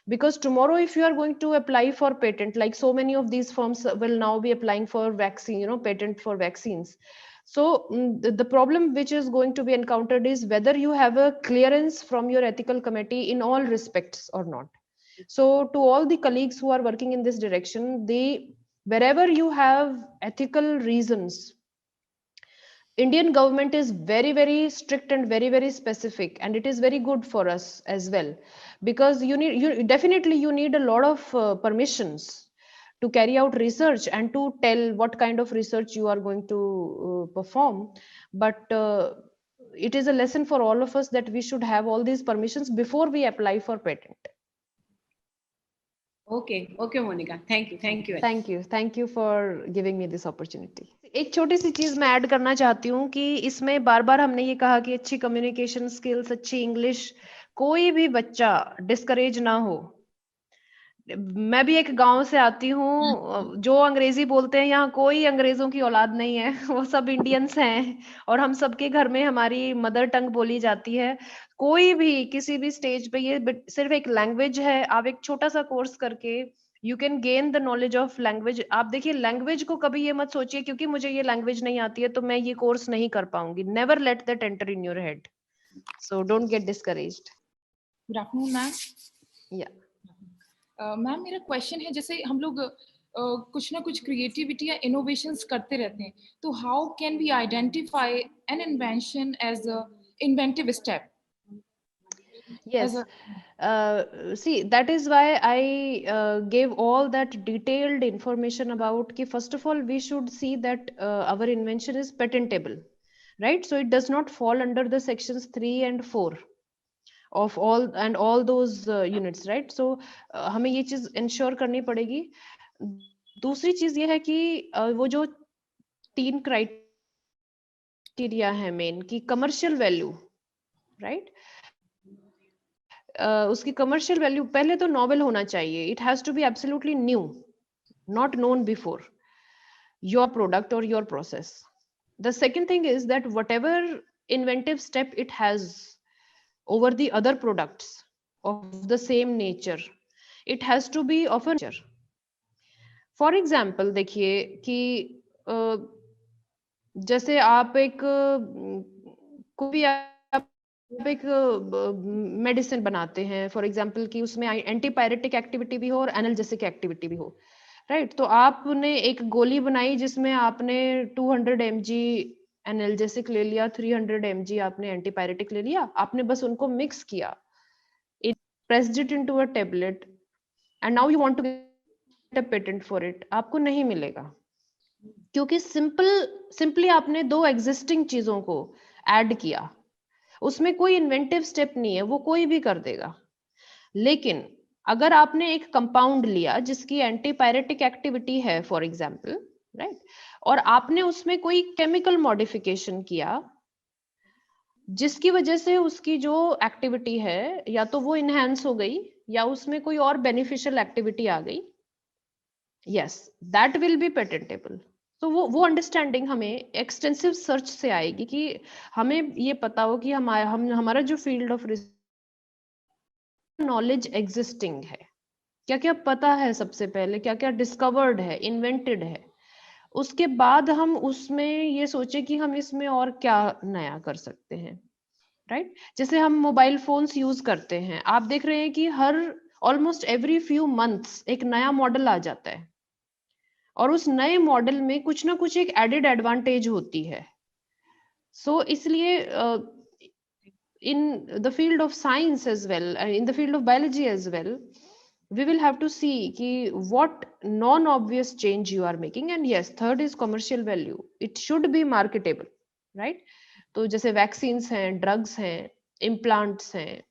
[SPEAKER 2] because tomorrow if you are going to apply for patent, like so many of these firms will now be applying for vaccine, patent for vaccines. So the problem which is going to be encountered is whether you have a clearance from your ethical committee in all respects or not. So to all the colleagues who are working in this direction, wherever you have ethical reasons, Indian government is very, very strict and very, very specific, and it is very good for us as well, because you need a lot of permissions to carry out research and to tell what kind of research you are going to perform. But it is a lesson for all of us that we should have all these permissions before we apply for patent.
[SPEAKER 3] Okay, Monica.
[SPEAKER 2] Thank you for giving me this opportunity. एक छोटी सी चीज मैं add करना चाहती हूँ कि इसमें बार बार हमने ये कहा कि अच्छी कम्युनिकेशन स्किल्स, अच्छी इंग्लिश, कोई भी बच्चा डिस्करेज ना हो। मैं भी एक गांव से आती हूँ, जो अंग्रेजी बोलते हैं यहाँ कोई अंग्रेजों की औलाद नहीं है वो सब इंडियंस हैं, और हम सबके घर में हमारी मदर टंग बोली जाती है। कोई भी किसी भी स्टेज पे ये सिर्फ एक लैंग्वेज है। आप एक छोटा सा कोर्स करके you can gain the knowledge of language. आप देखिए लैंग्वेज को कभी ये मत सोचिए क्योंकि मुझे ये लैंग्वेज नहीं आती है तो मैं ये कोर्स नहीं कर पाऊंगी। Never let that enter in your head, so don't get discouraged.
[SPEAKER 5] Good afternoon ma'am.
[SPEAKER 2] या
[SPEAKER 5] मैम मेरा क्वेश्चन है, जैसे हम लोग कुछ ना कुछ क्रिएटिविटी या इनोवेशंस करते रहते हैं, तो how can we identify an invention as a inventive step?
[SPEAKER 2] Yes. See, that is why I gave all that detailed information about ki first of all we should see that our invention is patentable, right? So it does not fall under the sections 3 and 4 of all those units, right? So हमें ये चीज ensure करनी पड़ेगी। दूसरी चीज ये है कि वो जो 3 क्राइटेरिया है मेन की कमर्शियल वैल्यू, राइट? उसकी कमर्शियल वैल्यू पहले तो नॉवेल होना चाहिए। It has to be absolutely new, not known before your product और your process. The second thing is that whatever inventive step it has over the other products of the same nature, it has to be of a nature. For example, देखिए कि जैसे आप एक कोई भी आप एक मेडिसिन बनाते हैं, फॉर एग्जांपल कि उसमें एंटीपायरेटिक एक्टिविटी भी हो और एनाल्जेसिक एक्टिविटी भी हो, राइट? तो आपने एक गोली बनाई जिसमें आपने 200 mg एनाल्जेसिक ले लिया, 300 mg आपने एंटीपायरेटिक ले लिया, आपने बस उनको मिक्स किया, it pressed it into a tablet and now you want to get a patent for it. आपको नहीं मिलेगा क्योंकि सिंपली आपने 2 एग्जिस्टिंग चीजों को ऐड किया, उसमें कोई इन्वेंटिव स्टेप नहीं है, वो कोई भी कर देगा। लेकिन अगर आपने एक कंपाउंड लिया जिसकी एंटीपायरेटिक एक्टिविटी है फॉर एग्जांपल, राइट, और आपने उसमें कोई केमिकल मॉडिफिकेशन किया जिसकी वजह से उसकी जो एक्टिविटी है या तो वो इनहेंस हो गई या उसमें कोई और बेनिफिशियल एक्टिविटी आ गई, yes that will be patentable. तो वो अंडरस्टैंडिंग हमें एक्सटेंसिव सर्च से आएगी कि हमें ये पता हो कि हमारा जो फील्ड ऑफ नॉलेज एग्जिस्टिंग है, क्या क्या पता है, सबसे पहले क्या क्या डिस्कवर्ड है, इन्वेंटेड है, उसके बाद हम उसमें ये सोचे कि हम इसमें और क्या नया कर सकते हैं, राइट? जैसे हम मोबाइल फोन्स यूज करते हैं, आप देख रहे हैं कि हर ऑलमोस्ट एवरी फ्यू मंथ्स एक नया मॉडल आ जाता है और उस नए मॉडल में कुछ ना कुछ एक एडेड एडवांटेज होती है। सो इसलिए in the field of science as well, in the field of biology as well, we will have to see ki what non obvious change you are making, and yes, third is commercial value, it should be marketable, right? तो जैसे vaccines हैं, drugs हैं, implants हैं,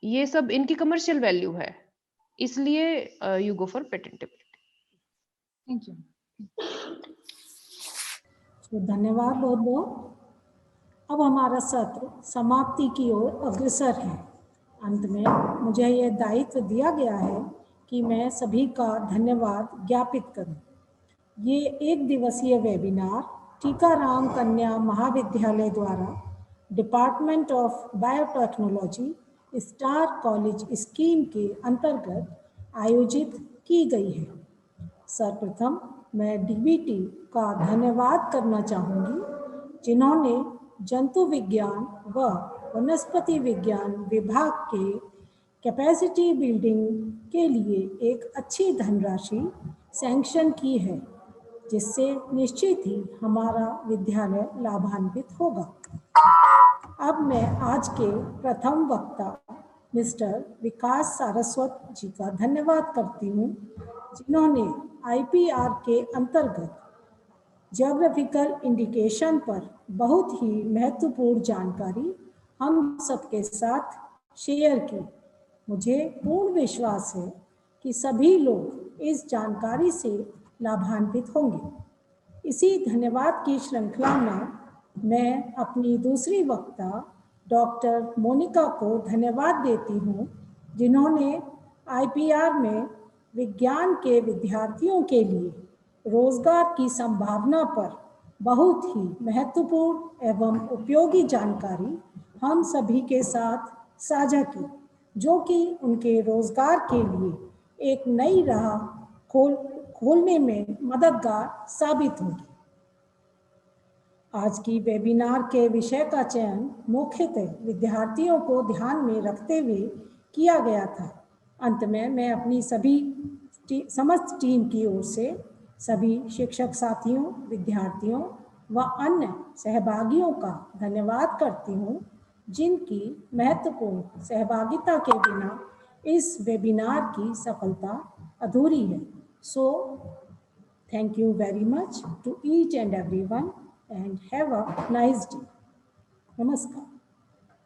[SPEAKER 2] ये सब इनकी commercial value है, इसलिए you go for patentability.
[SPEAKER 5] Thank you.
[SPEAKER 6] तो धन्यवाद बहुत बहुत। अब हमारा सत्र समाप्ति की ओर अग्रसर है। अंत में मुझे यह दायित्व दिया गया है कि मैं सभी का धन्यवाद ज्ञापित करूं। ये 1 दिवसीय वेबिनार टीकाराम कन्या महाविद्यालय द्वारा department of biotechnology star college scheme के अंतर्गत आयोजित की गई है। सर्वप्रथम मैं डीबीटी का धन्यवाद करना चाहूँगी जिन्होंने जंतु विज्ञान व वनस्पति विज्ञान विभाग के कैपेसिटी बिल्डिंग के लिए एक अच्छी धनराशि सैंक्शन की है, जिससे निश्चित ही हमारा विद्यालय लाभान्वित होगा। अब मैं आज के प्रथम वक्ता मिस्टर विकास सारस्वत जी का धन्यवाद करती हूँ, जिन्होंने IPR के अंतर्गत ज्योग्राफिकल इंडिकेशन पर बहुत ही महत्वपूर्ण जानकारी हम सबके साथ शेयर की। मुझे पूर्ण विश्वास है कि सभी लोग इस जानकारी से लाभान्वित होंगे। इसी धन्यवाद की श्रृंखला में मैं अपनी दूसरी वक्ता डॉक्टर मोनिका को धन्यवाद देती हूँ, जिन्होंने IPR में विज्ञान के विद्यार्थियों के लिए रोजगार की संभावना पर बहुत ही महत्वपूर्ण एवं उपयोगी जानकारी हम सभी के साथ साझा की, जो कि उनके रोजगार के लिए एक नई राह खोलने में मददगार साबित होगी। आज की वेबिनार के विषय का चयन मुख्यतः विद्यार्थियों को ध्यान में रखते हुए किया गया था। अंत में मैं अपनी समस्त टीम की ओर से सभी शिक्षक साथियों, विद्यार्थियों व अन्य सहभागियों का धन्यवाद करती हूँ, जिनकी महत्वपूर्ण सहभागिता के बिना इस वेबिनार की सफलता अधूरी है। So, thank you very much to each and everyone and have a nice day. Namaskar.